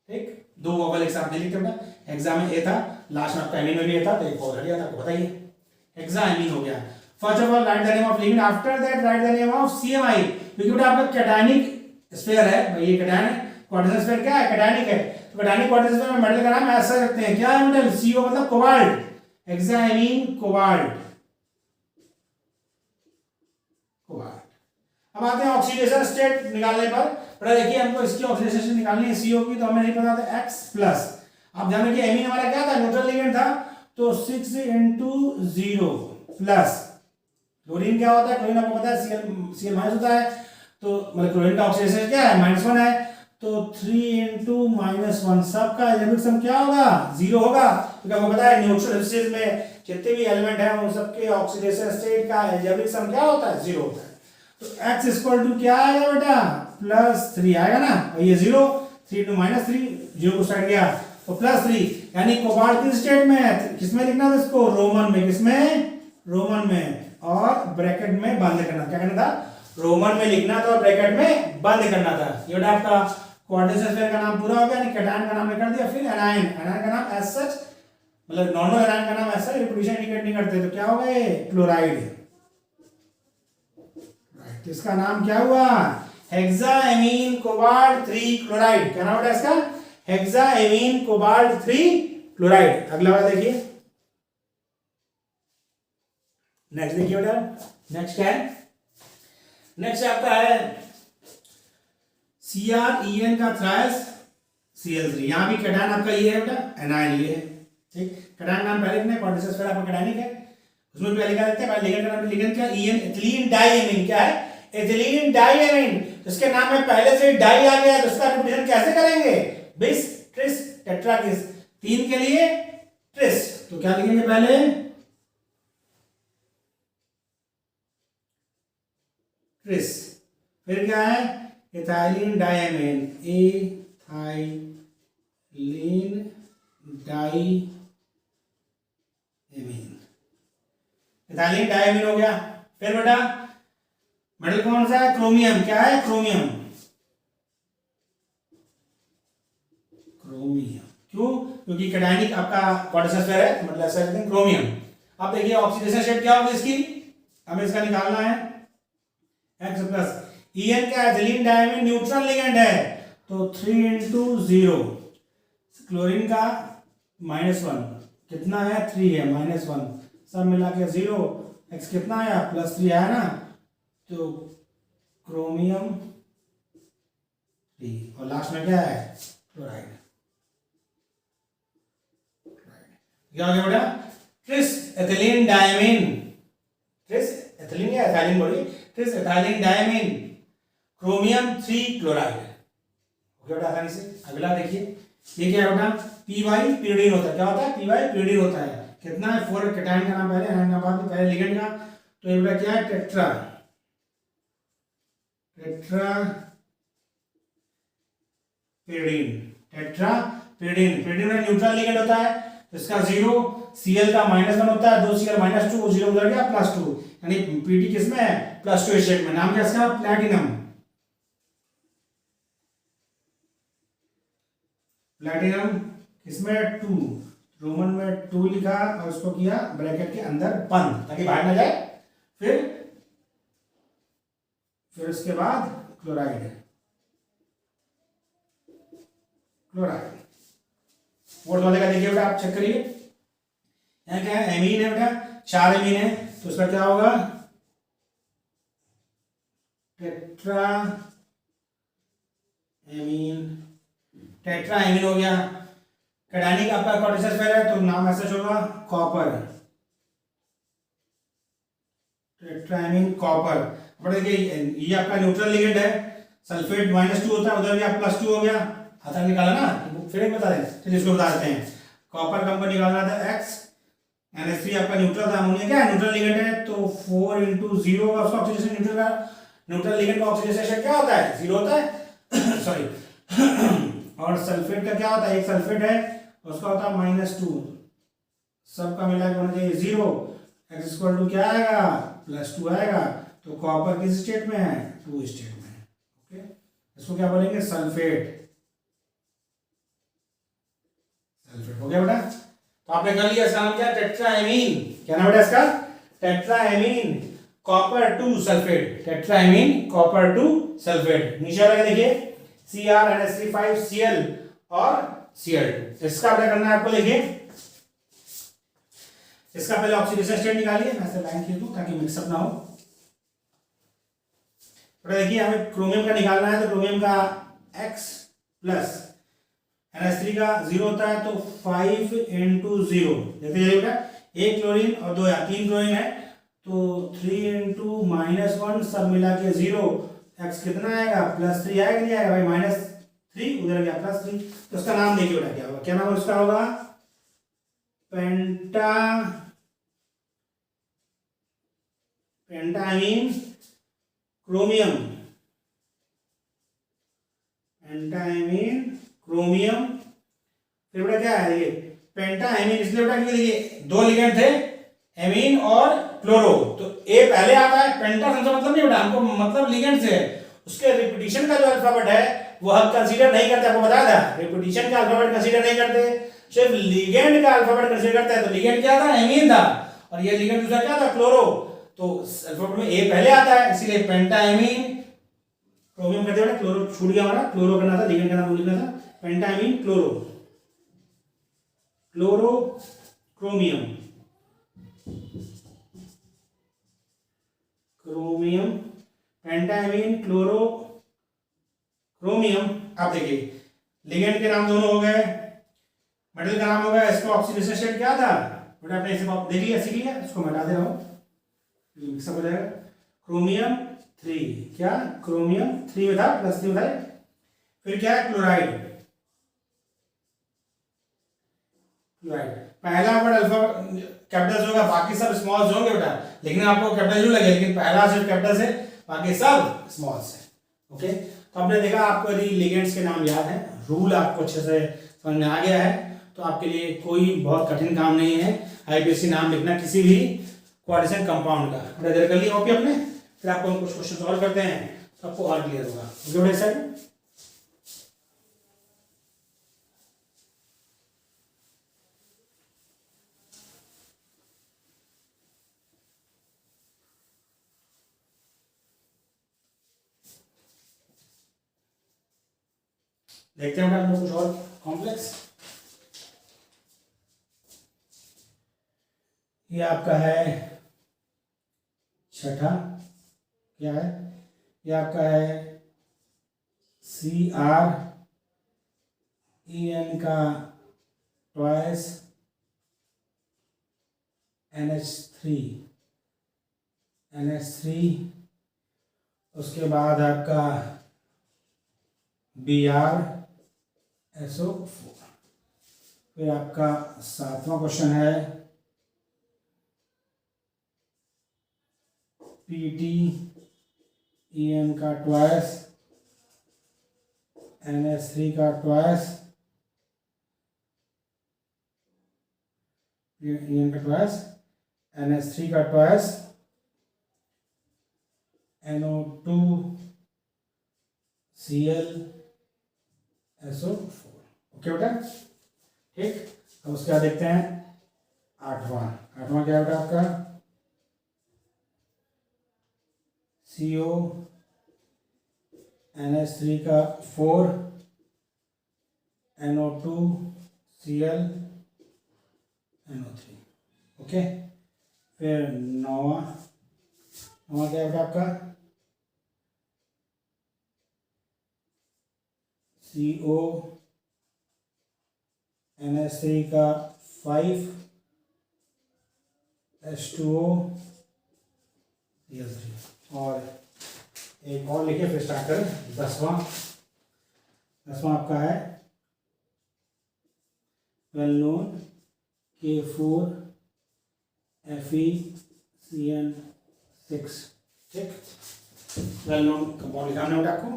ठीक। 2 वोवेल एक साथ नहीं लिखते बेटा, हेक्सा में ए था, लास्ट में आपका एमीन में भी ए था, तो एक और हटिया था, आपको बताइए, हेक्सामीन हो गया। First of all right the name of ligand, after that right the name of CMI, क्योंकि बेटा आपका कैटायनिक स्फीयर है, भाई ये कैटायन है, कोऑर्डिनेशन स्फीयर क्या है, कैटायनिक है, तो कैटायनिक कोऑर्डिनेशन स्फीयर में मेटल का नाम ऐसा रखते हैं, क्या है मेटल, CO मतलब कोबाल्ट, हेक्सामीन कोबाल्ट, कोबाल्ट। अब आते हैं ऑक्सीडेशन स्टेट निकालने पर। बेटा देखिए हमको इसकी ऑक्सीडेशन स्टेट निकालनी है CO की, तो हमें नहीं पता था X प्लस। आप जान रखिए एमीन हमारा क्या था, न्यूट्रल लिगेंड था, तो 6 into 0 प्लस। क्लोरीन क्या होता है, क्लोरीन आपको पता है Cl माइनस होता है, तो मतलब क्लोरीन का ऑक्सीडेशन क्या है, -1 है, तो 3 into -1 सबका एल्जेब्रिक सम क्या होगा, 0 होगा, क्योंकि आपको पता है न्यूट्रल स्टेट में जितने भी एलिमेंट हैं उन सबके ऑक्सीडेशन स्टेट का एल्जेब्रिक सम क्या होता है, 0 होता है। तो x इक्वल टू क्या आएगा बेटा, +3 आएगा ना, और ये 0, 3 into -3, 0 को साइड गया, तो +3, यानी कोबाल्ट किस स्टेट में है, किसमें लिखना था इसको, रोमन में, किसमें, रोमन में, और ब्रैकेट में बंद करना, क्या करना था, रोमन में लिखना था और ब्रैकेट में बंद करना था। ये बेटा आपका कोऑर्डिनेशन स्फीयर का नाम पूरा हो गया, यानी कैटायन का नाम कर दिया, फिर एनायन, एनायन का नाम एज सच, मतलब नॉर्मल एनायन का नाम ऐसा रिपीटिशन इंडिकेट नहीं करते, तो क्या होगा ये, क्लोराइड। इसका नाम क्या हुआ, हेक्सामीन कोबाल्ट 3 क्लोराइड। क्या नाम है इसका, हेक्सामीन कोबाल्ट 3 क्लोराइड। अगला वाला देखिए, नेक्स्ट देखिए बेटा, नेक्स्ट क्या है, नेक्स्ट आपका है CrEn का थ्राइस Cl3। यहाँ भी कैटायन आपका ये है बेटा, एनायन ये है, ठीक। कैटायन नाम पहले लिखना है, क्वाड्रेचर आपका कैटायनिक है, उसमें पहले क्या लिखते हैं, पहले लिगेंड का नाम, लिगेंड क्या, En एथिलीन डाइएमीन, क्या है, एथिलीन डाइएमीन। इसके नाम में पहले से डाई आ गया, तो इसका रिपीटेशन कैसे करेंगे, बिस ट्रिस टेट्रा किस, 3 के लिए ट्रिस, तो क्या लिखेंगे पहले ट्रिस, फिर क्या है ethylenediamine, ethylenediamine, ethylene diamine हो गया। फिर बेटा मेटल कौन सा है, क्रोमियम, क्या है क्रोमियम, क्रोमियम, क्यों, क्योंकि कैटायनिक आपका क्वाड्रेचर है, मतलब ऐसा लिखते हैं क्रोमियम। अब देखिए ऑक्सीडेशन स्टेट क्या होगी इसकी, हमें इसका निकालना है, X प्लस En क्या है, एथिलीन डाइएमीन न्यूट्रल लिगेंड है, तो 3 × 0, क्लोरीन का -1 कितना है, 3 है, -1 सब मिला के 0, X कितना आया, +3 आया ना, तो क्रोमियम 3, और लास्ट में क्या है क्लोराइड, क्या हो गया बेटा, tris ethylenediamine, tris ethylene या ethylene body, tris ethylenediamine chromium 3 chloride, हो गया बेटा आसानी से। अगला देखिए, ये क्या है बेटा, पीवाई pyridine होता है, क्या होता है, पीवाई pyridine होता है, कितना है 4, कैटायन का नाम पहले, एनायन का बाद में, पहले लिगेंड का, तो ये बेटा क्या है tetra, tetra pyridine, tetra pyridine, pyridine में न्यूट्रल लिगेंड होता है, इसका 0, Cl का -1 होता है, 2 Cl -2, 0 उधर गया +2, यानी Pd किसमें है, +2 स्टेट में, नाम क्या इसका, प्लैटिनम, प्लैटिनम किसमें 2, रोमन में 2 लिखा और उसको किया ब्रैकेट के अंदर बंद ताकि बाहर ना जाए। फिर उसके बाद क्लोराइड, क्लोराइड फोर्थ वाले का देखिए बेटा, आप चेक करिए, यहाँ क्या है, एमीन है बेटा, 4 एमीन है, तो उसका क्या होगा, टेट्रा एमीन, टेट्रा एमीन हो गया। कैटायनिक आपका क्वाड्रेचर है, तो नाम ऐसा होगा कॉपर, टेट्रा एमीन कॉपर। अब देखिए ये आपका न्यूट्रल लिगेंड है, सल्फेट -2 होता है, उधर भी आप +2 हो गया, आता निकाला ना, फिर एक बता दें, चलिए इसको बता देते हैं, कॉपर का हमको निकालना था X, NH3 आपका न्यूट्रल था, अमोनिया क्या है न्यूट्रल लिगेंड है, तो 4 × 0 का उसका ऑक्सीडेशन, न्यूट्रल का न्यूट्रल लिगेंड का ऑक्सीडेशन क्या होता है, 0 होता है सॉरी और सल्फेट का क्या होता है, एक सल्फेट है उसका होता है -2, सबका मिला के होना चाहिए 0, X = क्या आएगा, +2 आएगा, तो कॉपर किस स्टेट में है, 2 स्टेट में है, ओके। इसको क्या बोलेंगे, सल्फेट, सल्फेट हो गया बेटा। तो आपने कर लिया, इसका नाम क्या, टेट्राएमीन, क्या नाम बेटा इसका, tetraammine copper 2 sulphate, tetraammine copper 2 sulphate. नीचे वाला देखिए CrNH3 और Cl2, इसका क्या करना है आपको, देखिए इसका पहले ऑक्सीडेशन स्टेट निकालिए, मैं ऐसे लाइन खींच दूं ताकि मिक्सअप ना हो। तो देखिए हमें क्रोमियम का निकालना है, तो क्रोमियम का X प्लस NH3 का 0 होता है, तो 5 × 0, देखते जाइए बेटा, एक क्लोरीन और 2 या 3 क्लोरीन है, तो 3 × -1 सब मिला के 0, X कितना आएगा, +3 आएगा, नहीं आएगा भाई, -3 उधर गया +3, तो उसका नाम देखिए बेटा क्या होगा, क्या नाम उसका होगा, पेंटामीन क्रोमियम, पेंटामीन क्रोमियम। फिर बेटा क्या है, ये पेंटामीन इसलिए बेटा क्योंकि देखिए 2 लिगेंड थे, एमीन और क्लोरो, तो ए पहले आता है, पेंटा से मतलब नहीं बेटा, हमको मतलब लिगेंड से, उसके रिपीटिशन का जो अल्फाबेट है वो हम कंसीडर नहीं करते, आपको बताया था, रिपीटिशन का अल्फाबेट कंसीडर नहीं करते, सिर्फ लिगेंड का अल्फाबेट कंसीडर करते हैं। तो लिगेंड क्या था, एमीन था, और ये लिगेंड दूसरा क्या था, क्लोरो, तो अल्फाबेट में ए पहले आता है, इसीलिए पेंटामीन क्रोमियम कहते हैं, क्लोरो छूट गया हमारा, क्लोरो करना था, लिगेंड का नाम लिखना था, pentaammine chloro, chloro chromium, chromium pentaammine chloro chromium. आप देखिए लिगेंड के नाम दोनों हो गए, मेटल का नाम हो गया, इसका ऑक्सीडेशन स्टेट क्या था बेटा, आपने इसे देख लिया, सीख लिया, इसको मिटा दे रहा हूं, मिक्सअप हो जाएगा। क्रोमियम 3, क्या क्रोमियम 3 में था, +3 था। फिर क्या है क्लोराइड, क्लोराइड पहला वर्ड अल्फा कैपिटल्स होगा, बाकी सब स्मॉल्स होंगे बेटा, लेकिन आपको कैपिटल जरूर लगे, लेकिन पहला सिर्फ कैपिटल्स है, बाकी सब स्मॉल्स है। ओके, तो आपने देखा, आपको यदि लिगेंड्स के नाम याद है, रूल आपको अच्छे से समझ में आ गया है, तो आपके लिए कोई बहुत कठिन काम नहीं है आईपीएससी नाम लिखना किसी भी कोऑर्डिनेशन कंपाउंड का। बेटा कर लिया कॉपी आपने, फिर आपको कुछ क्वेश्चन सॉल्व करते हैं, तो आपको और क्लियर होगा। ओके बेटा, सर देखते हैं बेटा कुछ और कॉम्प्लेक्स। ये आपका है छठा, क्या है, ये आपका है CrEn का ट्वाइस NH3, उसके बाद आपका BrSO4। फिर आपका 7वां क्वेश्चन है PtEn का ट्वाइस NH3 का ट्वाइस EN का ट्वाइस NH3 का ट्वाइस NO2Cl ओके बेटा, ठीक। अब उसके बाद देखते हैं आठवां क्या है बेटा आपका CO NH3 का 4 NO2Cl NO3। ओके, फिर नौवां क्या है आपका CO NH3 का 5 H2O Cl3। और एक और लिखे फिर स्टार्ट करें। 10वां आपका है वेल नोन K4 FeCN6, ठीक, वेल नोन कंपाउंड लिखाना है आपको।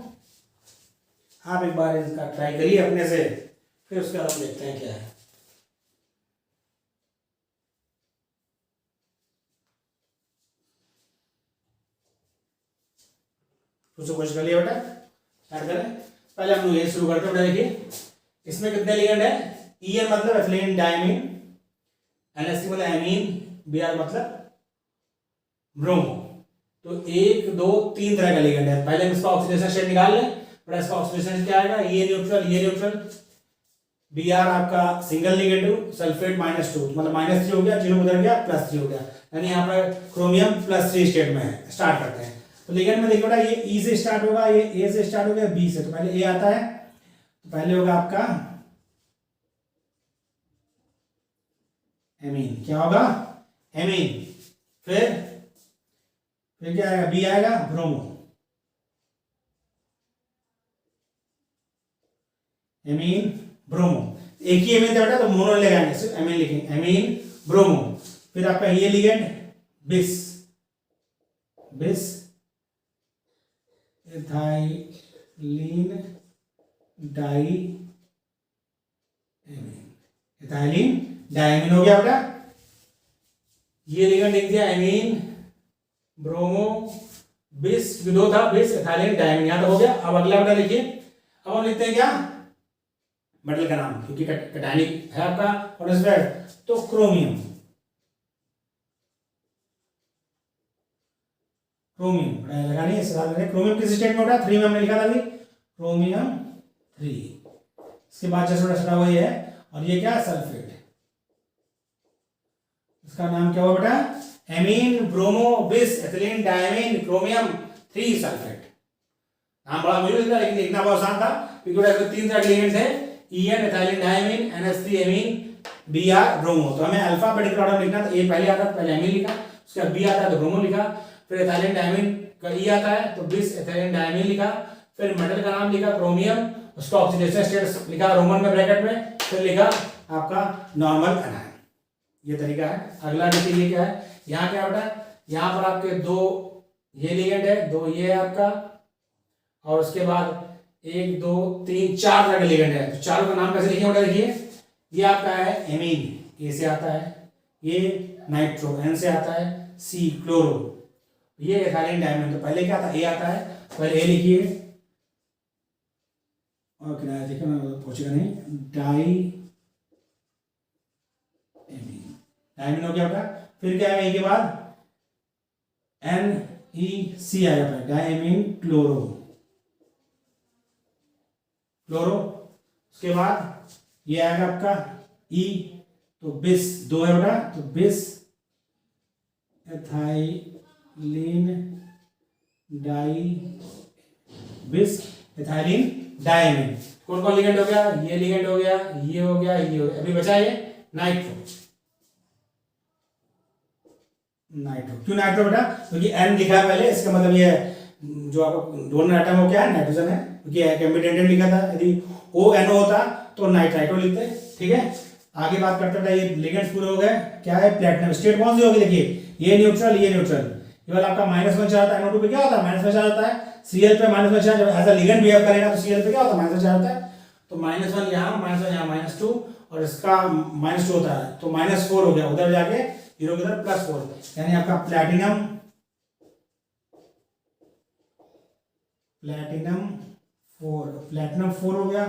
आप एक बार इसका ट्राई करिए अपने से, फिर उसके बाद हम देखते हैं क्या है। उसको कोशिश कर लिया बेटा, स्टार्ट करें। पहले हम लोग ये शुरू करते हैं बेटा, देखिए इसमें कितने लिगेंड है, EN मतलब एथिलीन डायमीन, NH3 मतलब एमीन, Br मतलब ब्रोमो। तो 1 2 3 तरह का लिगेंड है। पहले हम इसका ऑक्सीडेशन स्टेट निकाल लें, बड़ा इसका ऑक्सीडेशन क्या आएगा, ये न्यूट्रल, Br आपका सिंगल निगेटिव, सल्फेट -2 मतलब -3 हो गया, 0 उधर गया, +3 हो गया, यानी यहाँ पर क्रोमियम +3 स्टेट में है। स्टार्ट करते हैं, तो लिगेंड में देखो बेटा, ये E से स्टार्ट होगा, ये A से स्टार्ट हो गया, B से, तो पहले A आता है, तो पहले होगा आपका एमीन, क्या होगा एमीन, फिर क्या आएगा, B आएगा ब्रोमो, एमीन ब्रोमो, एक ही एमीन था बेटा तो मोनो लगाएंगे, सिर्फ एमीन लिखेंगे, एमीन ब्रोमो। फिर आपका ये लिगेंड बिस इथाइलिन डाइमीन हो गया बेटा। ये लिगेंड लिख दिया एमीन ब्रोमो बिस, दो था बिस इथाइलिन डाइमीन, यहां तो हो गया। अब अगला बेटा लिखिए, अब हम लिखते हैं क्या, मेटल का नाम, क्योंकि कैटायनिक है आपका, और इस पर तो क्रोमियम लगानी है, क्रोमियम किस स्टेट में होता है, 3 में हमने लिखा था अभी, क्रोमियम 3। इसके बाद जैसे सटा हुआ है, और ये क्या है सल्फेट, इसका नाम क्या हुआ बेटा, एमीन ब्रोमो बिस एथिलीन डायमीन क्रोमियम 3 सल्फेट। नाम बड़ा मुश्किल था लेकिन लिखना बहुत आसान था क्योंकि 3 तरह के लिगेंड्स है, EN ethylene diamine, NH3 amine, Br bromo. तो हमें अल्फाबेटिकल ऑर्डर में लिखना था, ए पहले आता है, पहले एमीन लिखा, उसके बाद बी आता है तो ब्रोमो लिखा, फिर एथिलीन डायमीन का ई आता है तो बिस एथिलीन डायमीन लिखा, फिर मेटल का नाम लिखा क्रोमियम, उसका ऑक्सीडेशन स्टेट लिखा रोमन में ब्रैकेट में, फिर लिखा आपका नॉर्मल एनायन। ये तरीका है। अगला देखिए ये क्या है, यहाँ क्या बेटा, यहाँ पर आपके 2 ये लिगेंड है, 2 ये है आपका, और उसके बाद 1 2 3 4 तरह के लिगेंड है। तो चारों का नाम कैसे लिखेंगे बेटा, देखिए ये आपका है एमीन, ए से आता है, ये नाइट्रो, एन से आता है, सी क्लोरो, ये एथिलीन डायमीन। तो पहले क्या आता है, ए आता है, पहले ए लिखिए और किनारे देखिए मैं पूछेगा नहीं, डाई एमीन, डायमीन हो गया बेटा। फिर क्या है, ए के बाद NEC आएगा, डायमीन क्लोरो, क्लोरो। उसके बाद ये आएगा आपका E, तो बिस 2 है बेटा, तो बिस एथिलीन डाई, बिस एथिलीन डायमीन। कौन कौन लिगेंड हो गया, ये लिगेंड हो गया, ये हो गया, ये हो गया। अभी बचा ये नाइट्रो, नाइट्रो। क्यों नाइट्रो बेटा, क्योंकि N लिखा है पहले, इसका मतलब ये जो आपका डोनर एटम हो क्या है, नाइट्रोजन है, क्योंकि एम्बिडेंटेड लिखा था। यदि ONO होता तो नाइट्राइटो लिखते, ठीक है। आगे बात करते हैं, ये लिगेंड्स पूरे हो गए। क्या है, प्लेटिनम स्टेट कौन सी होगी, देखिए ये न्यूट्रल, ये न्यूट्रल, ये वाला आपका -1 चार्ज आता है, NO2 पे क्या होता है, -1 चार्ज आता है, Cl पे -1 चार्ज, जब ऐसा लिगेंड बिहेव करेगा तो Cl पे क्या होता है, -1 चार्ज आता है। तो -1 यहाँ, -1 यहाँ, -2, और इसका -2 होता है, तो -4 हो गया, उधर जाके 0 के उधर +4, यानी आपका प्लैटिनम 4 हो गया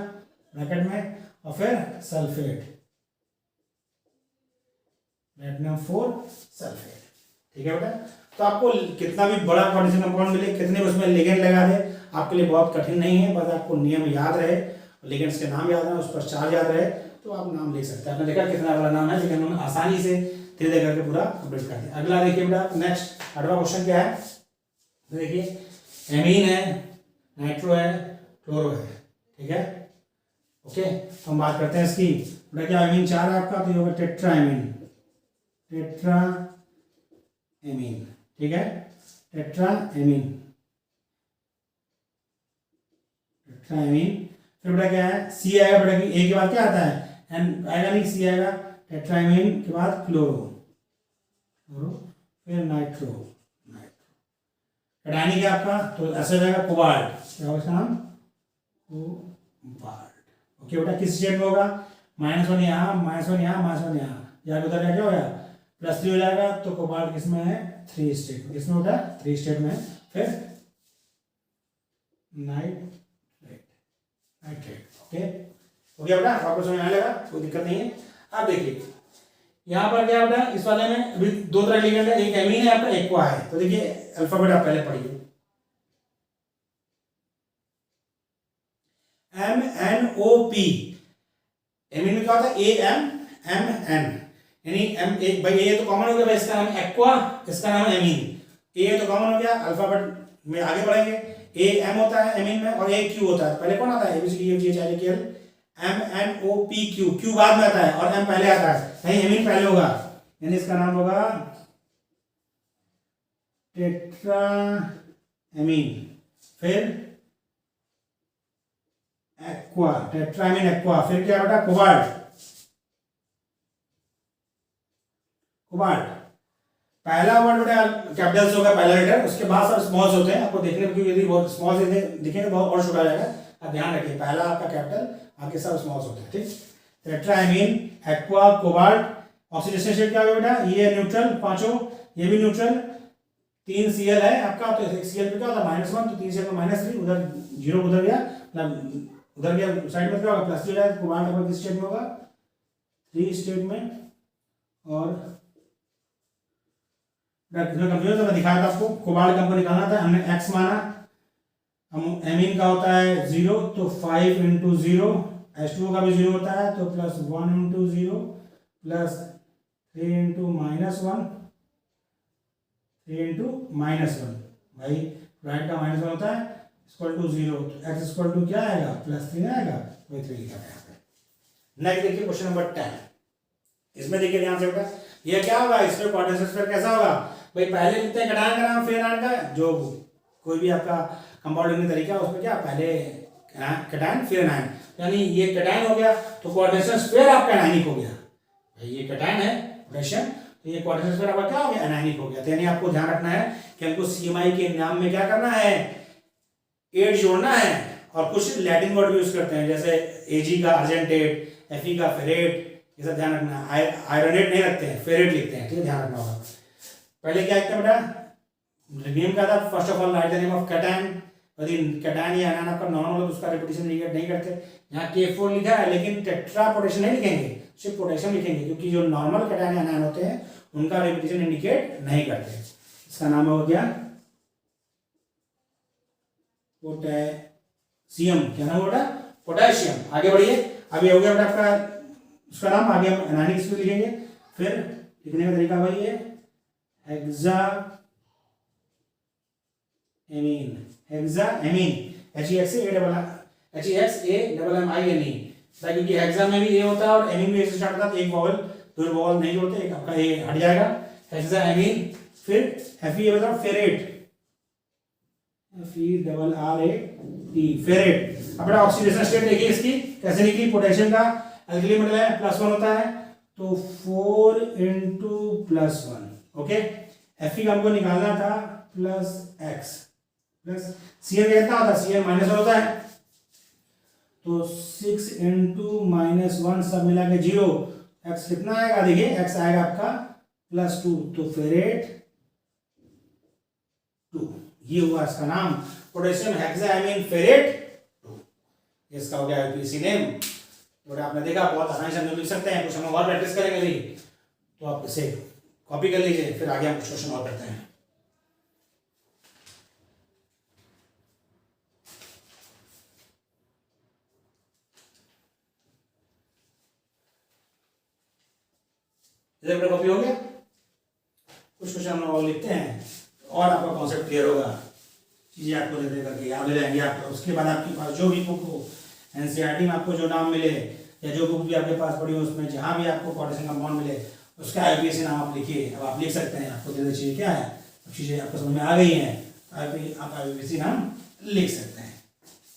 ब्रैकेट में, और फिर सल्फेट, प्लैटिनम 4 सल्फेट, ठीक है बेटा। तो आपको कितना भी बड़ा कोऑर्डिनेशन कंपाउंड मिले, कितने उसमें लिगेंड लगा दे, आपके लिए बहुत कठिन नहीं है, बस आपको नियम याद रहे, लिगेंड्स के नाम याद रहे, उस पर चार्ज याद रहे, तो आप नाम लिख सकते हैं। आपने देखा कितना बड़ा नाम है, लेकिन उन्होंने आसानी से धीरे धीरे करके पूरा कंप्लीट कर दिया। अगला देखिए बेटा, नेक्स्ट 8वां क्वेश्चन क्या है, देखिए एमीन है, नाइट्रो है, क्लोरो है, ठीक है, ओके। तो हम बात करते हैं इसकी, बेटा क्या एमीन 4 है आपका, तो ये होगा टेट्रा एमीन, टेट्रा एमीन, ठीक है, टेट्रा एमीन, टेट्रा एमीन। फिर बेटा क्या है, सी आएगा बेटा, कि ए के बाद क्या आता है, एन आएगा नहीं, सी आएगा, टेट्रा एमीन के बाद क्लोरो, क्लोरो, फिर नाइट्रो, नाइट्रो। कैटायन क्या आपका, तो ऐसा हो जाएगा कोबाल्ट, क्या होगा इसका नाम, कोबाल्ट, ओके बेटा। किस स्टेट में होगा, -1 यहाँ, -1 यहाँ, -1 यहाँ, या उधर क्या हो गया, +3 हो जाएगा। तो कोबाल्ट किसमें है, 3 स्टेट में, किसमें होता है, 3 स्टेट में। फिर नाइट्रेट, नाइट्रेट, ओके हो गया बेटा, आपको समझ में आने लगा, कोई दिक्कत नहीं है। अब देखिए यहाँ पर क्या बेटा, इस वाले में अभी 2 तरह के लिगेंड है, एक एमीन है आपका, एक क्वा है। तो देखिए अल्फाबेट आप पहले पढ़िए, MNOP, एमीन में क्या होता है, AMMN, यानी M एक भाई, ए तो कॉमन हो गया भाई, इसका नाम एक्वा, इसका नाम एमीन। ए तो कॉमन हो गया, अल्फाबेट में आगे बढ़ेंगे, AM होता है एमीन में, और AQ होता है। पहले कौन आता है, ABCDEFGHIJKL, MNOPQ, Q बाद में आता है और M पहले आता है, नहीं एमीन पहले होगा, यानी इसका नाम होगा टेट्रा एमीन। फिर एक्वा, टेट्रा एमीन एक्वा। फिर क्या बेटा, कोबाल्ट, कोबाल्ट पहला वर्ड बेटा कैपिटल्स होगा, पहला लेटर, उसके बाद सब स्मॉल्स होते हैं। आपको देखने में यदि बहुत स्मॉल से दिखेंगे तो बहुत और छोटा जाएगा, आप ध्यान रखिए, पहला आपका कैपिटल, आगे सब स्मॉल्स होते हैं, ठीक। Tetra amine, aqua, cobalt. Oxidation state क्या होगा बेटा, ये न्यूट्रल, पांचों, ये भी न्यूट्रल, 3 Cl है आपका, तो एक Cl पे क्या होता है, -1, तो 3 Cl में -3, उधर 0 उधर गया, उधर गया साइड में क्या होगा, +3 जाएगा। कोबाल्ट आपका किस स्टेट में होगा, 3 स्टेट में। और कंप्यूटर तो मैं दिखाया था आपको, कोबाल्ट का हमको निकालना था, हमने x माना, हम एमीन का होता है 0, तो 5 × 0, H2O का भी 0 होता है, तो +1 × 0 +3 × -1, 3 × -1 भाई राइट का -1 होता है इक्वल टू 0, तो x इक्वल टू क्या आएगा +3 आएगा, वही 3 लिखा है यहाँ पे। नेक्स्ट देखिए क्वेश्चन नंबर 10, इसमें देखिए ध्यान से बेटा ये क्या होगा, इसमें कोऑर्डिनेट सिस्टम कैसा होगा भाई, पहले लिखते हैं कटायन का नाम फिर एनायन का, जो कोई भी आपका कंपाउंड लिखने तरीका उसमें क्या पहले कटायन फिर एनायन, यानी ये कटायन हो गया तो कोऑर्डिनेशन स्क्वायर आपका एनायनिक हो गया भाई, ये कटायन है पोटेशियम, तो ये कोऑर्डिनेशन स्क्वायर आपका क्या हो गया एनायनिक हो गया। तो यानी आपको ध्यान रखना है कि हमको CMI के नाम में क्या करना है, 8 जोड़ना है, और कुछ लैटिन वर्ड यूज करते हैं जैसे Ag का अर्जेंटेट, Fe का फेरेट, ये सब ध्यान रखना है। आयरनेट नहीं रखते हैं, फेरेट लिखते हैं, ठीक है ध्यान रखना होगा। पहले क्या लिखते हैं बेटा, नेम क्या था, first of all right the name of cation, यदि कैटायन या एनायन आपका नॉर्मल हो तो उसका रिपीटेशन नहीं करते। यहाँ K4 लिखा है लेकिन टेट्रा पोटेशियम नहीं लिखेंगे, सिर्फ पोटेशियम लिखेंगे, क्योंकि जो नॉर्मल कैटायन या एनायन होते हैं उनका रिपीटेशन इंडिकेट नहीं करते। इसका नाम हो गया पोटेशियम, क्या नाम होगा पोटेशियम। आगे बढ़िए, अभी हो गया बेटा आपका उसका नाम, आगे हम एनायनिक इसमें लिखेंगे। फिर लिखने का तरीका वही है, हेक्साएमीन, हेक्साएमीन HEXAMMINE, क्योंकि हेक्सा में भी ए होता है और एमीन में से स्टार्ट होता है, तो एक वॉवल दो वॉवल नहीं जोड़ते, एक आपका ये हट जाएगा हेक्साएमीन। फिर Fe मतलब फेरेट, FERRAT फेरेट। अब ऑक्सीडेशन स्टेट देखिए इसकी कैसे निकली, पोटेशियम का अल्कली मेटल है +1 होता है तो 4 × +1, ओके। Fe का हमको निकालना था +x प्लस Cn कितना होता है, Cn -1 होता है तो 6 × -1 सब मिला के 0, x कितना आएगा देखिए, x आएगा आपका +2, तो फेरेट 2, ये हुआ इसका नाम पोटेशियम हेक्साएमीन फेरेट 2, इसका हो गया IUPAC नेम। तो आपने देखा बहुत आसानी से हम लिख सकते हैं, कुछ हम और प्रैक्टिस करेंगे नहीं तो आप इसे कॉपी कर लीजिए, फिर आगे हम कुछ क्वेश्चन और करते हैं। इधर कॉपी हो गया, कुछ क्वेश्चन हम और लिखते हैं और आपका कॉन्सेप्ट क्लियर होगा, चीजें आपको दे दे करके याद हो जाएंगी आपको। उसके बाद आपके पास जो भी बुक हो एनसीईआरटी में आपको जो नाम मिले या जो बुक भी आपके पास पड़ी हो उसमें जहाँ भी आपको पोटेशियम कंपाउंड मिले उसका IUPAC नाम आप लिखिए। अब आप लिख सकते हैं, आपको दे चीज़ें क्या है, अब चीज़ें आपको समझ में आ गई हैं, आप IUPAC नाम लिख सकते हैं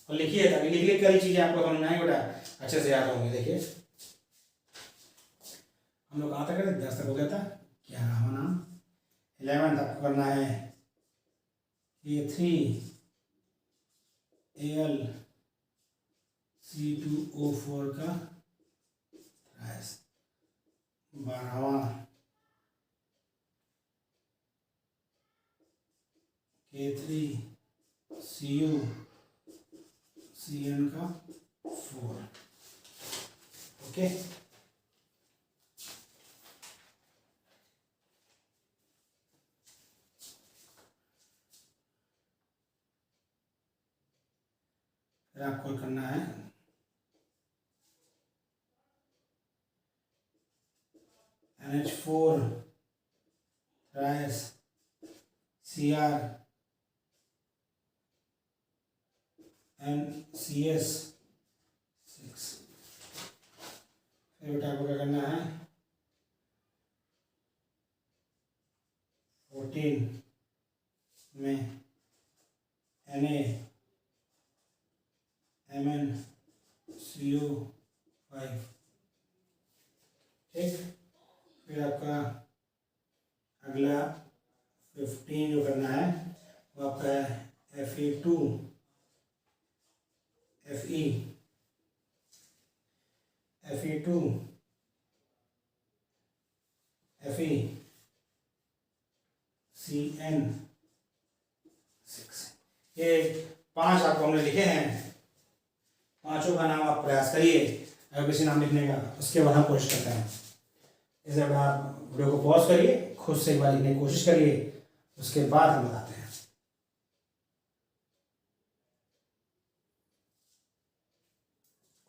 और लिखिए, ताकि लिख कर ही चीज़ें आपको समझ में आएंगी बेटा, अच्छे से याद होंगे। देखिए हम लोग कहाँ तक गए, 10 तक हो गया था, क्या रहा नाम 11 आपको करना है A3AlC2O4 का 12वां K3CuCN का 4, ओके। फिर आपको करना है NH4 CR NCS6। फिर बेटा आपको क्या करना है 14 में NaMnCO5, ठीक। फिर आपका अगला 15 जो करना है वो आपका है Fe2 FeCN6। ये 5 आपको हमने लिखे हैं, पांचों का नाम आप प्रयास करिए IUPAC नाम लिखने का, उसके बाद हम कोशिश करते हैं। इसे आप वीडियो को पॉज करिए, खुद से एक बार लिखने की कोशिश करिए, उसके बाद हम बताते हैं।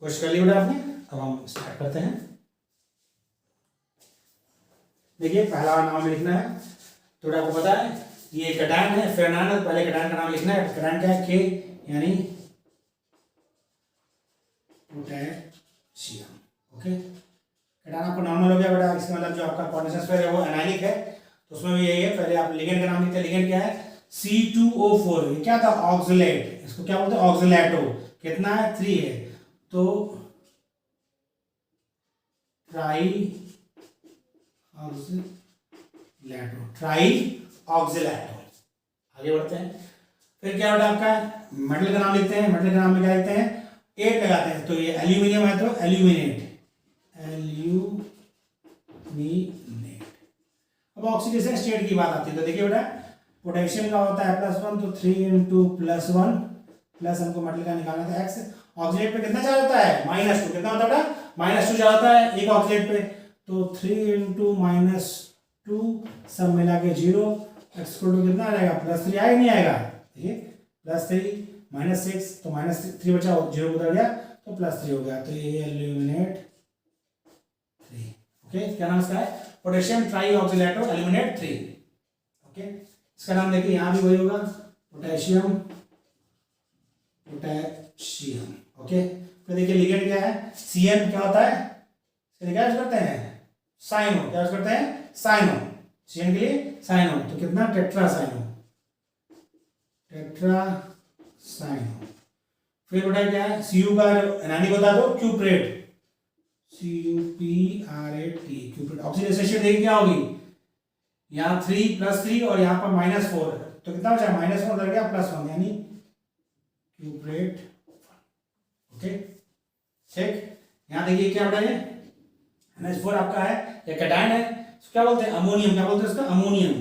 कोशिश कर ली बेटा आपने, अब हम स्टार्ट करते हैं। देखिए पहला नाम लिखना है, तो आपको पता है ये कैटायन है, फेनान है, पहले कैटायन का नाम लिखना है। कैटायन क्या है? के यानी पोटेशियम। ओके, कैटायन आपको नॉर्मल हो गया बेटा। इसका मतलब जो आपका कोऑर्डिनेशन स्क्वायर है वो एनायनिक है, तो उसमें भी यही है। पहले आप लिगेंड का नाम लिखते हैं। लिगेंड क्या है? C2O4। ये क्या था? ऑक्सलेट। इसको क्या बोलते हैं? ऑक्सलेटो। कितना है? 3 है, तो ट्राई ऑक्सलेटो, ट्राई ऑक्सलेटो। आगे बढ़ते हैं। फिर क्या होता है आपका? मेटल का नाम लिखते हैं। मेटल का नाम में क्या लिखते हैं? 8 लगाते हैं, तो ये एल्यूमिनियम है, तो एल्यूमिनेट, एल्यूमिनेट। अब ऑक्सीडेशन स्टेट की बात आती है, तो देखिए बेटा, पोटेशियम का होता है +1, तो 3 इंटू +1 प्लस हमको मेटल का निकालना था x। ऑक्सीडेट पे कितना चार्ज होता है? -2। कितना होता है बेटा? -2 चार्ज होता है एक ऑक्सीडेट पे, तो 3 इंटू -2 सब मिला के 0। x को कितना आ जाएगा? +3 आएगा नहीं आएगा? देखिए +3 -6, तो -3 बचा, 0 उधर गया, तो +3 हो गया, तो ये एल्यूमिनेट 3। ओके, क्या नाम इसका है? Potassium trioxalato aluminate 3। Okay, इसका नाम देखिए यहाँ भी वही होगा, पोटेशियम, पोटेशियम। ओके, फिर देखिए लिगेंड क्या है? Cn क्या होता है? क्या यूज करते हैं? साइनो। क्या यूज करते हैं? साइनो। Cn के लिए साइनो, तो कितना? Tetracyano, tetracyano. फिर बेटा क्या है? Cu का एनायनिक बता दो, क्यूप्रेट, CuPrAT, क्यूप्रेट। ऑक्सीडेशन स्टेट देखिए क्या होगी? यहाँ 3 +3 और यहाँ पर -4, तो कितना बचा? -1 उधर गया, +1, यानी क्यूप्रेट। ओके, ठीक। यहाँ देखिए क्या बेटा, ये NH4 आपका है, ये कैटायन है, इसको क्या बोलते हैं? अमोनियम। क्या बोलते हैं इसका? Ammonium,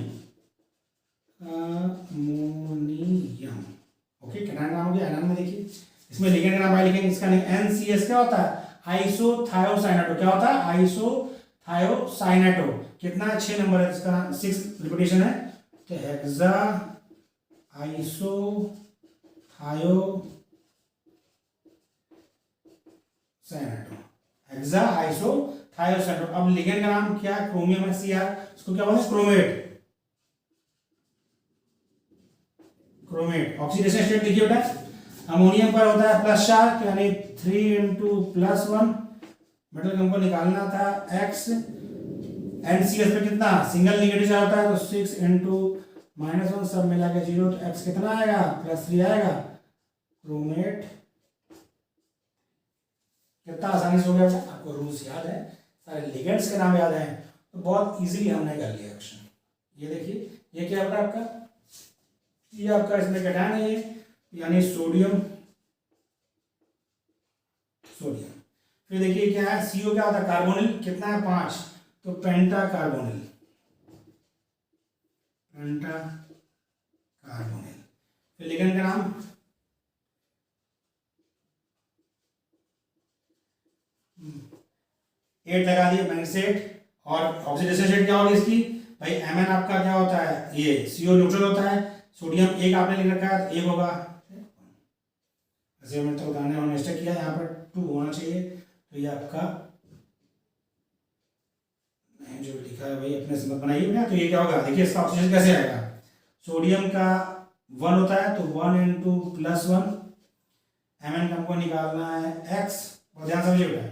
ammonium. ओके, कैटायन नाम हो गया। एनायन में देखिए, इसमें लिगेंड का नाम लिखेंगे। इसका NCS क्या होता है? आइसोथायोसाइनेटो। क्या होता है? आइसोथायोसाइनेटो। कितना है? 6 नंबर है इसका, 6 रिपीटेशन है, तो हेक्सा आइसोथायोसाइनेटो। हेक्सा आइसोथायोसाइनेटो। अब लिगेंड का नाम क्या है? क्रोमियम है, Cr। इसको क्या बोलते हैं? Chromate, chromate. ऑक्सीडेशन स्टेट देखिए बेटा, अमोनियम पर होता है प्लस चार्ज, तो यानी 3 इंटू +1। मेटल हमको निकालना था x। NCS पे कितना? सिंगल निगेटिव चार्ज होता है, तो 6 इंटू -1 सब मिला के 0, तो x कितना आएगा? +3 आएगा, क्रोमेट। कितना आसानी से हो गया? आपको रूल्स याद है, सारे लिगेंड्स के नाम याद हैं, तो बहुत इजीली हमने कर लिया क्वेश्चन। ये देखिए, ये क्या होता है आपका? ये आपका इसमें कैटायन है, ये यानी सोडियम, सोडियम। फिर देखिए क्या है? CO क्या होता है? कार्बोनिल। कितना है? 5, तो पेंटा कार्बोनिल, पेंटा कार्बोनिल। फिर लिगेंड का नाम 8 लगा दिए, -8। और ऑक्सीडेशन स्टेट क्या होगी इसकी? भाई Mn आपका क्या होता है? ये CO न्यूट्रल होता है, सोडियम 1 आपने लिख रखा है, 1 होगा। ऐसे मैंने तो बताने और मिस्टेक किया, यहाँ पर 2 होना चाहिए, तो ये आपका जो लिखा है भाई अपने से मत बनाइए ना। तो ये क्या होगा? देखिए इसका ऑक्सीजन कैसे आएगा? सोडियम का 1 होता है, तो 1 इंटू +1। Mn का हमको निकालना है x, और ध्यान समझिए बेटा,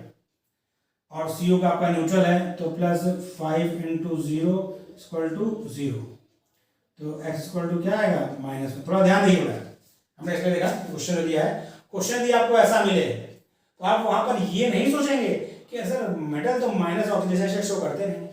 और CO का आपका न्यूट्रल है, तो +5 इंटू 0 = 0, तो x = क्या आएगा? -1। थोड़ा ध्यान दीजिए बेटा, हमने इसमें देखा क्वेश्चन दिया है, क्वेश्चन यदि आपको ऐसा मिले, तो आप वहां पर ये नहीं सोचेंगे कि सर मेटल तो माइनस ऑक्सीडेशन स्टेट शो करते नहीं।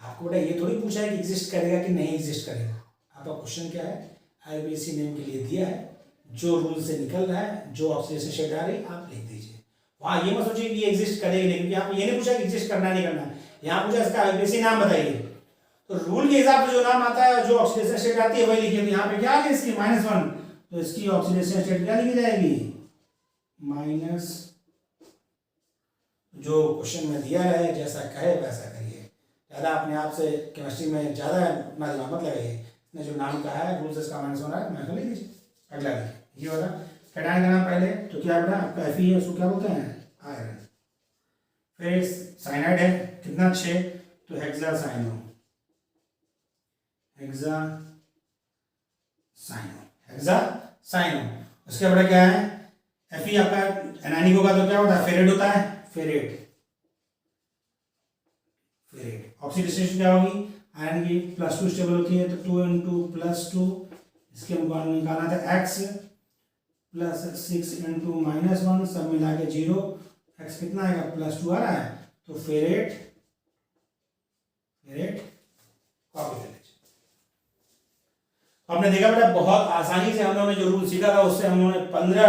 आपको बेटा ये थोड़ी पूछा है कि एग्जिस्ट करेगा कि नहीं एग्जिस्ट करेगा। आपका क्वेश्चन क्या है? IUPAC नेम के लिए दिया है, जो रूल से निकल रहा है, जो ऑक्सीडेशन स्टेट आ रही, आप लिख दीजिए। वहाँ ये मत सोचिए कि ये एग्जिस्ट करेगा नहीं, क्योंकि आप ये नहीं पूछा कि एग्जिस्ट करना नहीं करना, यहाँ पूछा इसका IUPAC नाम बताइए, तो रूल के हिसाब से जो नाम आता है, जो ऑक्सीडेशन स्टेट आती है वही लिखिए। यहाँ पे क्या आ गया? इसकी -1, तो इसकी ऑक्सीडेशन स्टेट क्या लिखी जाएगी? माइनस। जो क्वेश्चन में दिया है, जैसा कहे वैसा करिए। ज़्यादा अपने आप से केमिस्ट्री में ज़्यादा अपना दिमाग मत लगाइए। इसने जो नाम कहा है, रूल से इसका -1 है, मैं लिख दीजिए। अगला देखिए, ये वाला कैटायन का नाम पहले तो क्या बेटा? आपका Fe है, उसको क्या बोलते हैं? आयरन। फिर साइनाइड है, कितना? 6, तो हेक्सासाइनो, हेक्सासाइनो। हेक्सासाइनो। उसके बाद क्या है, Fe आपका एनायनिक होगा तो क्या होता है, फेरेट होता है, फेरेट। ऑक्सीडेशन क्या होगी, आयरन की +2 स्टेबल होती है तो 2 × +2, इसके मुकाबले में निकालना था x +6 × -1, सब मिला के 0, x कितना आएगा +2 आ रहा है, तो फेरेट कॉपी कर लीजिए। आपने देखा बेटा बहुत आसानी से हम लोगों ने जो रूल सीखा था उससे हम लोगों ने 15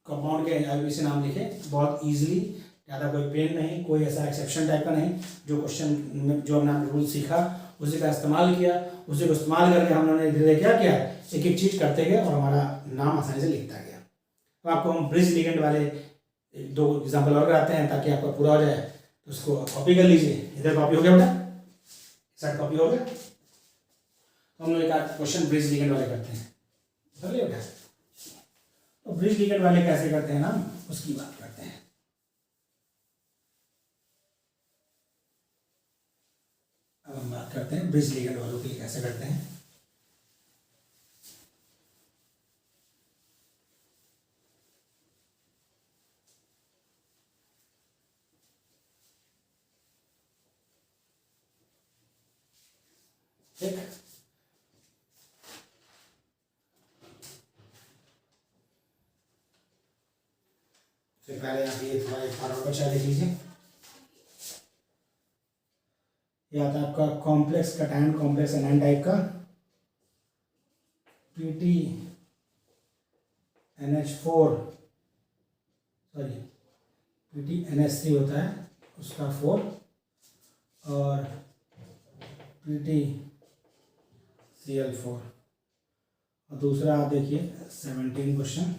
कंपाउंड के IUPAC नाम लिखे बहुत इजीली, ज़्यादा कोई पेन नहीं, कोई ऐसा एक्सेप्शन टाइप का नहीं। जो क्वेश्चन में जो हमने रूल सीखा उसी का इस्तेमाल किया, उसी को इस्तेमाल करके हम लोगों ने धीरे क्या किया, एक एक चीज़ करते गए और हमारा नाम आसानी से लिखता गया। तो आपको हम ब्रिज लिगेंड वाले 2 एग्जाम्पल और कराते हैं ताकि आपका पूरा हो जाए, तो उसको कॉपी कर लीजिए। इधर कॉपी हो गया बेटा, साइड कॉपी हो गया। तो हम लोग एक क्वेश्चन ब्रिज लिगेंड वाले करते हैं, समझ लिया बेटा। तो ब्रिज लिगेंड वाले कैसे करते हैं ना, उसकी बात करते हैं। अब हम बात करते हैं ब्रिज लिगेंड वालों के लिए कैसे करते हैं। ठीक, तो पहले आप ये थोड़ा एक फॉर्मूला बचा लिख लीजिए। ये आता है आपका complex cation complex anion type का, PTNH4 सॉरी PTNH3 होता है उसका 4, और PTCl4। और दूसरा आप देखिए 17 क्वेश्चन,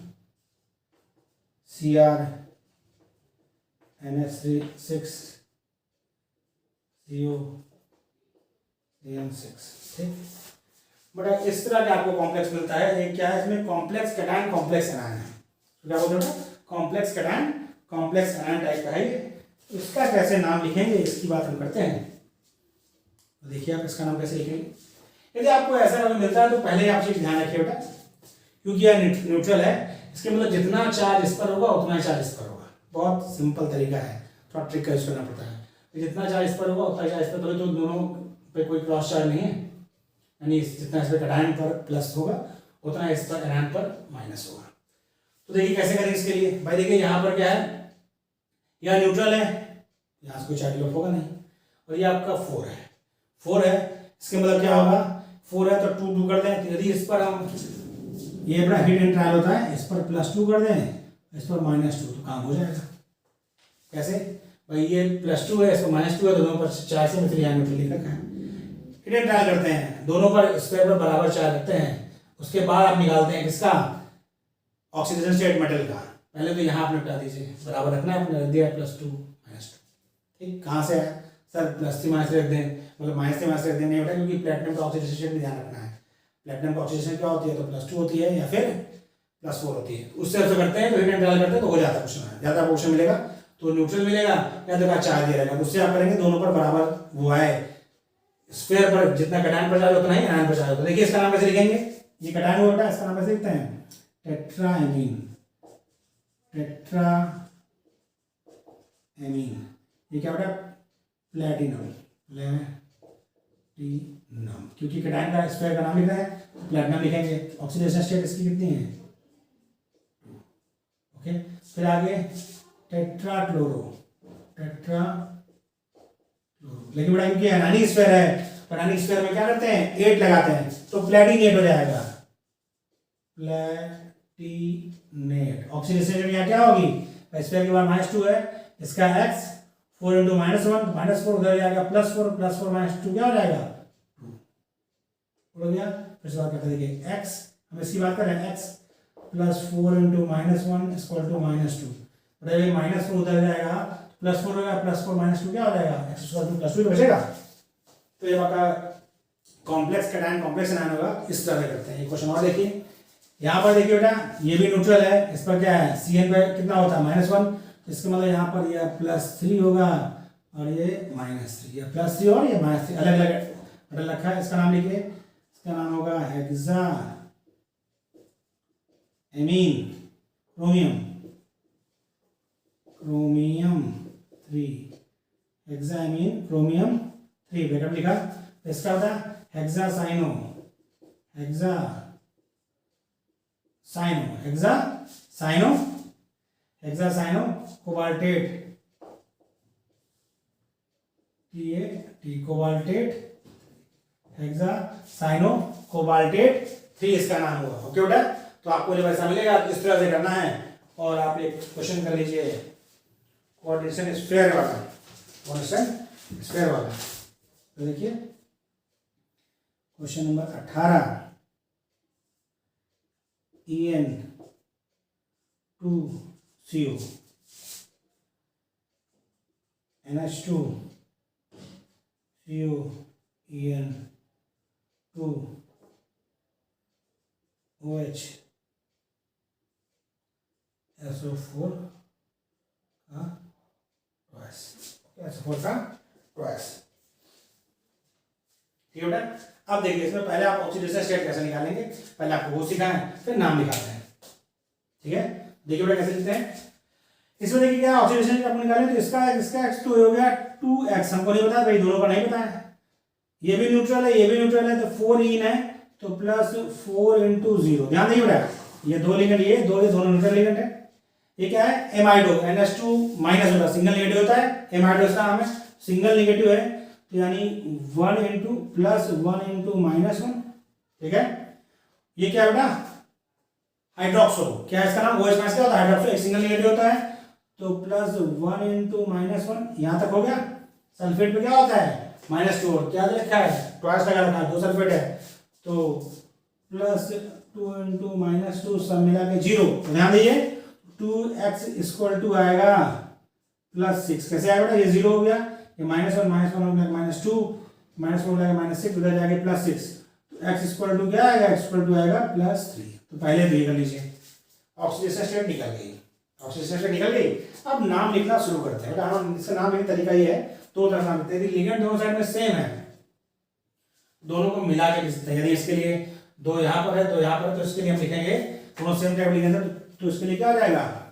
CrNH6 COCN6। ठीक, बट इस तरह का आपको कॉम्प्लेक्स मिलता है। एक क्या है इसमें, कॉम्प्लेक्स कैटायन कॉम्प्लेक्स एनायन है, तो क्या बोलते हैं, complex cation complex anion type का है। इसका कैसे नाम लिखेंगे इसकी बात हम करते हैं। तो देखिए आप इसका नाम कैसे लिखेंगे। यदि आपको ऐसा नाम मिलता है तो पहले आप चीज ध्यान रखिए बेटा, क्योंकि यह न्यूट्रल है, इसके मतलब जितना चार्ज इस पर होगा उतना ही चार्ज इस पर होगा। बहुत सिंपल तरीका है, थोड़ा ट्रिक का यूज करना पड़ता है। जितना चार्ज इस पर होगा उतना चार्ज इस पर, तो दोनों पे कोई क्रॉस चार्ज नहीं है, यानी जितना इस पर कैटायन पर प्लस होगा उतना इस पर एनायन पर माइनस होगा। तो देखिए कैसे करें इसके लिए। भाई देखिए यहाँ पर क्या है, यह न्यूट्रल है, यहाँ से कोई चार्ज लॉप होगा नहीं, और ये आपका 4 है, 4 है, इसके मतलब क्या होगा, 4 है तो 2 2 कर दें। यदि इस पर हम, ये अपना हीट एंड ट्रायल होता है, इस पर +2 कर दें, इस पर -2, तो काम हो जाएगा। कैसे भाई, ये +2 है, इस पर -2 है, दोनों पर चार्ज से मतलब यहाँ न्यूट्रल लिख रखा है। हीट एंड ट्रायल करते हैं, दोनों पर स्क्वायर पर बराबर चार्ज रखते हैं, उसके बाद आप निकालते हैं किसका, ऑक्सीडेशन स्टेट मेटल का। पहले तो यहाँ आप निपटा दीजिए, बराबर रखना है, आपने रख दिया +2 -2। ठीक, कहाँ से है सर, +3 -3 रख दें, मतलब -3 -3 रख दें नहीं बेटा, क्योंकि प्लेटिनम का ऑक्सीडेशन स्टेट भी ध्यान रखना है। प्लेटिनम का ऑक्सीडेशन क्या होती है, तो +2 होती है या फिर +4 होती है। उससे ऐसे करते हैं तो हीट एंड ट्रायल करते हैं तो हो जाता है क्वेश्चन, ज़्यादा क्वेश्चन मिलेगा तो न्यूट्रल मिलेगा या तो चार्ज दिया रहेगा। उससे आप करेंगे दोनों पर बराबर वो है, स्क्वायर पर जितना कैटायन पर चार्ज उतना ही एनायन पर चार्ज होता है। देखिए इसका नाम कैसे लिखेंगे, ये कैटायन हुआ बेटा, इसका नाम कैसे लिखते हैं, टेट्राएमीन। ये क्या बेटा, प्लेटिनम, क्योंकि कैटायन का स्क्वायर का नाम लिखा है तो प्लेटिनम लिखेंगे। ऑक्सीडेशन स्टेट इसकी कितनी है, ओके। फिर आगे टेट्राक्लोरो, लेकिन बड़ा क्योंकि एनायनिक स्फीयर है, एनायनिक स्फीयर में क्या करते हैं, 8 लगाते हैं तो प्लेटिनेट हो जाएगा, प्लेटिनेट। ऑक्सीडेशन यहाँ क्या होगी, स्फीयर के बाद -2 है, इसका x 4 × -1 तो -4 उधर जाएगा, +4 +4 -2 क्या हो जाएगा, 2 हो गया। फिर से बात करते हैं, देखिए x, हम इसकी बात कर रहे हैं, x +4 × -1 = -2, ये -4 उधर जाएगा, +4 होगा, +4 -2 क्या हो जाएगा, x² +2 बचेगा। तो ये आपका कॉम्प्लेक्स कैटायन कॉम्प्लेक्स एनायन होगा, इस तरह से करते हैं। ये क्वेश्चन और देखिए, यहाँ पर देखिए बेटा, ये भी न्यूट्रल है, इस पर क्या है, Cn पे कितना होता है, -1, इसका मतलब यहाँ पर ये +3 होगा और ये -3, ये +3 और ये -3 अलग अलग मेटल रखा है। इसका नाम लिखिए, इसका नाम होगा hexacyano. Amine chromium, chromium 3, hexamine chromium 3 breakup लिखा। इसका होता है hexacyano, hexacyano cobaltate, cobaltate, hexacyano cobaltate 3 इसका नाम हुआ। ओके बेटा, तो आपको जब ऐसा मिलेगा इस तरह से करना है। और आप एक क्वेश्चन कर लीजिए कोऑर्डिनेशन स्फीयर वाला, तो देखिए question number 18, En2CO NH2 CO En2 OH SO4 का ट्वाइस, SO4 का ट्वाइस। ठीक है बेटा, अब देखिए इसमें पहले आप ऑक्सीडेशन स्टेट कैसे निकालेंगे, पहले आपको वो सिखाएं फिर नाम निकालते हैं। ठीक है, देखिए बेटा कैसे लिखते हैं। इसमें देखिए क्या ऑक्सीडेशन अपन निकालें, तो इसका x तो हो गया 2x, हमको नहीं पता भाई, दोनों का नहीं पता है। ये भी न्यूट्रल है, ये भी न्यूट्रल है, तो 4 इन है तो प्लस 4 × 0। ध्यान देखिए बेटा, ये दो लिगेंड, ये दोनों न्यूट्रल लिगेंड है। ये क्या है, एमाइडो, NH2 माइनस होता है, सिंगल नेगेटिव होता है, एमाइडो इसका नाम है, सिंगल नेगेटिव है, तो यानी 1 × प्लस 1 × -1। ठीक है, ये क्या है बेटा, हाइड्रोक्सो, क्या है इसका नाम, OH माइनस क्या होता है, हाइड्रोक्सो, एक सिंगल नेगेटिव होता है, तो प्लस 1 × -1, यहां तक हो गया। सल्फेट पे क्या होता है, -2, क्या लिखा है, ट्वाइस लगा रखा है, 2 सल्फेट है, तो प्लस 2 × -2 सब मिला के 0। तो ध्यान दीजिए 2x = आएगा +6, कैसे आएगा बेटा, ये 0 हो गया, ये -1 हो गया -2, -4 हो जाएगा -6, उधर जाके +6, तो x = क्या आएगा, x = आएगा +3। तो पहले तो ये कर लीजिए, ऑक्सीडेशन स्टेट निकल गई, ऑक्सीडेशन स्टेट निकल गई। अब नाम लिखना शुरू करते हैं बेटा, हम इसका नाम लिखने तरीका ये है, दो तरह नाम लिखते हैं, लिगेंड दोनों साइड में सेम है, दोनों को मिला के लिख सकते हैं। यदि इसके लिए 2 यहाँ पर है, 2 यहाँ पर है, तो इसके लिए हम लिखेंगे दोनों सेम टाइप लिखेंगे, तो इसके लिए क्या आ जाएगा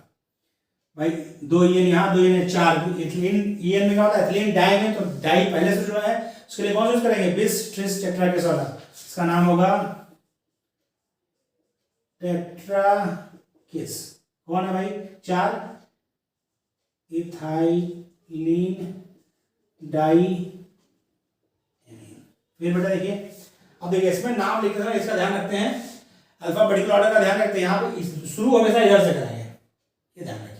भाई, 2 EN यहाँ, 2 EN 4, इथिलीन EN में क्या होता है, इथिलीन डाई में, तो डाई पहले से जुड़ा है, उसके लिए कौन यूज करेंगे, बिस ट्रिस टेट्राकिस वाला, इसका नाम होगा टेट्राकिस। कौन है भाई, 4 इथाइलिन डाई। फिर बेटा देखिए, अब देखिए इसमें नाम लिखते समय इसका ध्यान रखते हैं, अल्फाबेटिकल ऑर्डर का ध्यान रखते हैं, यहाँ पे शुरू हमेशा इधर से कराएंगे, ये ध्यान रखिए।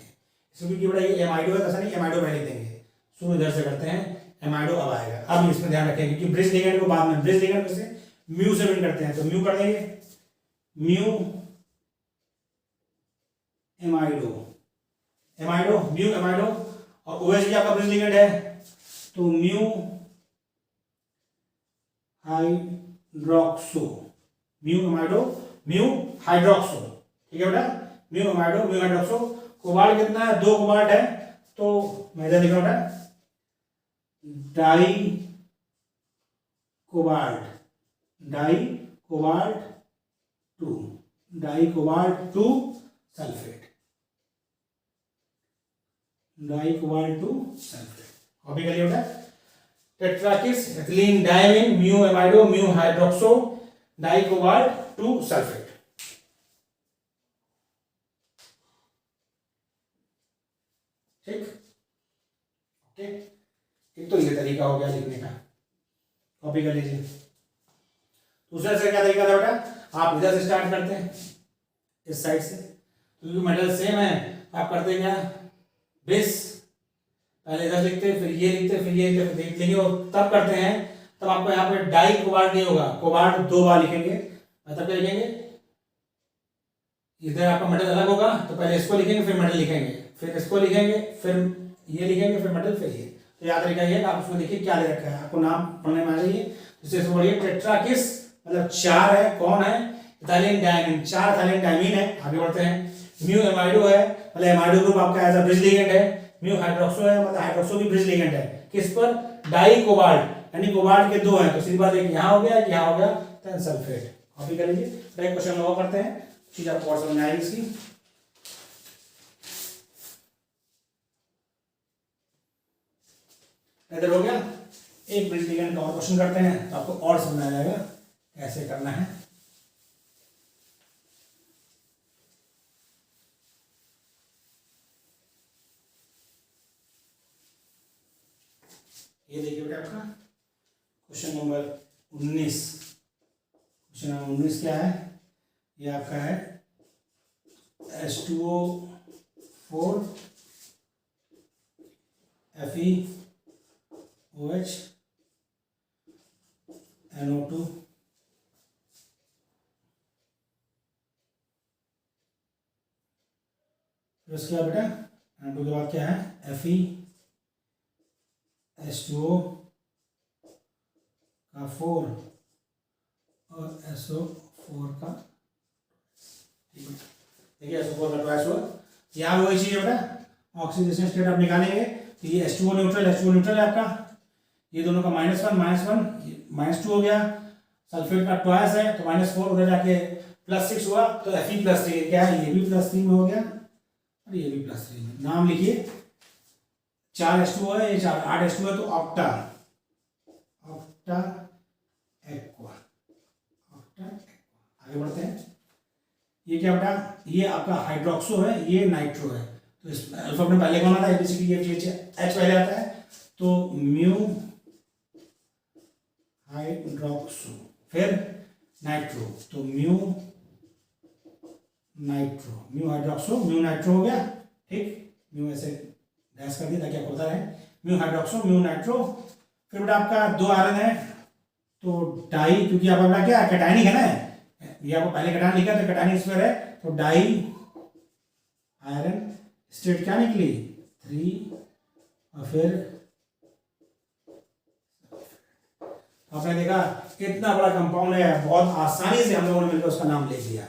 इसमें कि बेटा ये एमाइडो है, ऐसा नहीं, एमाइडो पहले लिख देंगे, शुरू इधर से करते हैं, एमाइडो अब आएगा। अब इसमें ध्यान रखेंगे कि ब्रिज लिगेंड को बाद में, ब्रिज लिगेंड से म्यू से बिल्ड करते हैं, तो म्यू कर देंगे, म्यू एमाइडो, एमाइडो म्यू एमाइडो, और OH भी आपका ब्रिज लिगेंड है, तो mu hydroxo, mu amido mu hydroxo. ठीक है बेटा, mu amido mu hydroxo. Cobalt कितना है, 2 कोबाल्ट है, तो मैं इधर लिख रहा हूं बेटा, dicobalt 2 sulphate, dicobalt 2 sulphate. Copy कर लिया बेटा, tetrakis, ethylenediamine, mu amido mu hydroxo, dicobalt 2 sulphate. ठीक, ओके, एक तो ये तरीका हो गया लिखने का, कॉपी कर लीजिए। दूसरा से क्या तरीका था बेटा, आप इधर से स्टार्ट करते हैं, इस साइड से, क्योंकि मेटल सेम है, आप करते क्या, बेस पहले इधर लिखते हैं, फिर ये लिखते हैं, फिर ये लिखते हैं, देख लेंगे, और तब करते हैं, तब आपको यहाँ पे डाई कोबाल्ट नहीं होगा, कोबाल्ट 2 बार लिखेंगे, मतलब क्या लिखेंगे, इधर आपका मेटल अलग होगा, तो पहले इसको लिखेंगे, फिर मेटल लिखेंगे, फिर इसको लिखेंगे, फिर ये लिखेंगे, फिर मेटल, फिर ये। तो याद तरीका ये, आप उसको देखिए क्या ले रखा है, आपको नाम पढ़ने में आ जाइए। जिससे बोलिए टेट्राकिस, मतलब 4 है, कौन है, इथाइलिन डायमीन, 4 इथाइलिन डायमीन है। आगे बढ़ते हैं, म्यू एमाइडो है, मतलब एमाइडो ग्रुप आपका एज अ ब्रिज लिगेंड है, म्यू हाइड्रोक्सो है, मतलब हाइड्रोक्सो भी ब्रिज लिगेंड है, किस पर, डाई कोबाल्ट, यानी कोबाल्ट के 2 हैं, तो सीधी बात एक यहाँ हो गया, एक यहाँ हो गया, देन सल्फेट। कॉपी कर लीजिए। नेक्स्ट क्वेश्चन और करते हैं, चीज आपको और समझ में आएगी इसकी। इधर हो गया। एक ब्रिज लिगेंड का और क्वेश्चन करते हैं तो आपको और समझ में आ जाएगा कैसे करना है। ये देखिए बेटा आपका क्वेश्चन नंबर 19। क्वेश्चन नंबर 19 क्या है? ये आपका है H2O4 FeOH NO2 फिर उसके बाद बेटा NO2 के बाद क्या है? Fe H2O का 4 और SO4 का, देखिए SO4 का ट्वाइस हुआ। यहाँ वही चीज है बेटा, ऑक्सीडेशन स्टेट आप निकालेंगे तो ये H2O न्यूट्रल है आपका, ये दोनों का -1 -2 हो गया। सल्फेट का ट्वाइस है तो -4 उधर जाके +6 हुआ तो Fe+3 क्या है? ये भी +3 में हो गया और ये भी +3 में। नाम लिखिए, 4 H2O है, ये 8 H2O है तो ऑक्टा एक्वा। आगे बढ़ते हैं। ये क्या बेटा? ये आपका हाइड्रोक्सो है, ये नाइट्रो है। तो इस अल्फाबेट में पहले कौन आता है? ABCD H पहले आता है तो म्यू हाइड्रोक्सो, फिर नाइट्रो तो म्यू हाइड्रोक्सो म्यू नाइट्रो हो गया। ठीक, म्यू ऐसे डैश कर दिया ताकि आपको पता है, म्यू हाइड्रोक्सो म्यू नाइट्रो। फिर बेटा आपका 2 आयरन है तो डाई, क्योंकि आप अपना क्या कैटायनिक है ना, ये आपको पहले कैटायन लिखा तो कैटायनिक स्क्वायर है तो डाई आयरन स्टेट क्या निकली? 3 और फिर आपने देखा कितना बड़ा कंपाउंड है, बहुत आसानी से हम लोगों ने मिलकर उसका नाम लिख दिया।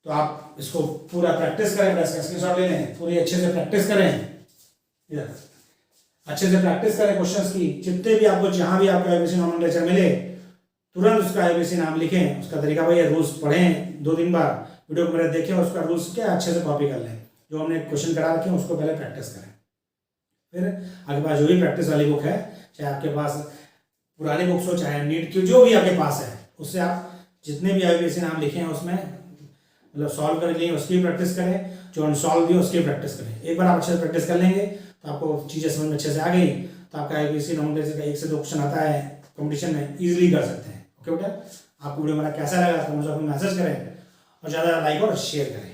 तो आप इसको पूरा प्रैक्टिस करें, इसका स्क्रीनशॉट ले लें, पूरी अच्छे से प्रैक्टिस करें, अच्छे से प्रैक्टिस करें क्वेश्चंस की। जितने भी आपको जहां भी आपको आईबीसी नॉर्मल लेक्चर मिले तुरंत उसका आईबीसी नाम लिखें, उसका तरीका भाई रूल्स पढ़ें, 2 दिन बाद वीडियो को मेरे देखें, उसका रूल्स क्या अच्छे से कॉपी कर लें, जो हमने क्वेश्चन करा रखे हैं उसको पहले प्रैक्टिस करें। फिर आपके पास जो भी प्रैक्टिस वाली बुक है, चाहे आपके पास पुरानी बुक्स हो चाहे नीट की, जो भी आपके पास है, उससे आप जितने भी आईबीसी नाम लिखे हैं उसमें मतलब सॉल्व कर लिए उसकी प्रैक्टिस करें, जो अनसॉल्व भी उसकी प्रैक्टिस करें। एक बार आप अच्छे से प्रैक्टिस कर लेंगे तो आपको चीज़ें समझ में अच्छे से आ गई तो आपका आईबीसी नॉर्मल लेक्चर का 1 से 2 क्वेश्चन आता है कंपटीशन में, इजीली कर सकते हैं। ओके बेटा, आपको वीडियो हमारा कैसा लगा कमेंट बॉक्स में मैसेज करें और ज़्यादा लाइक और शेयर करें।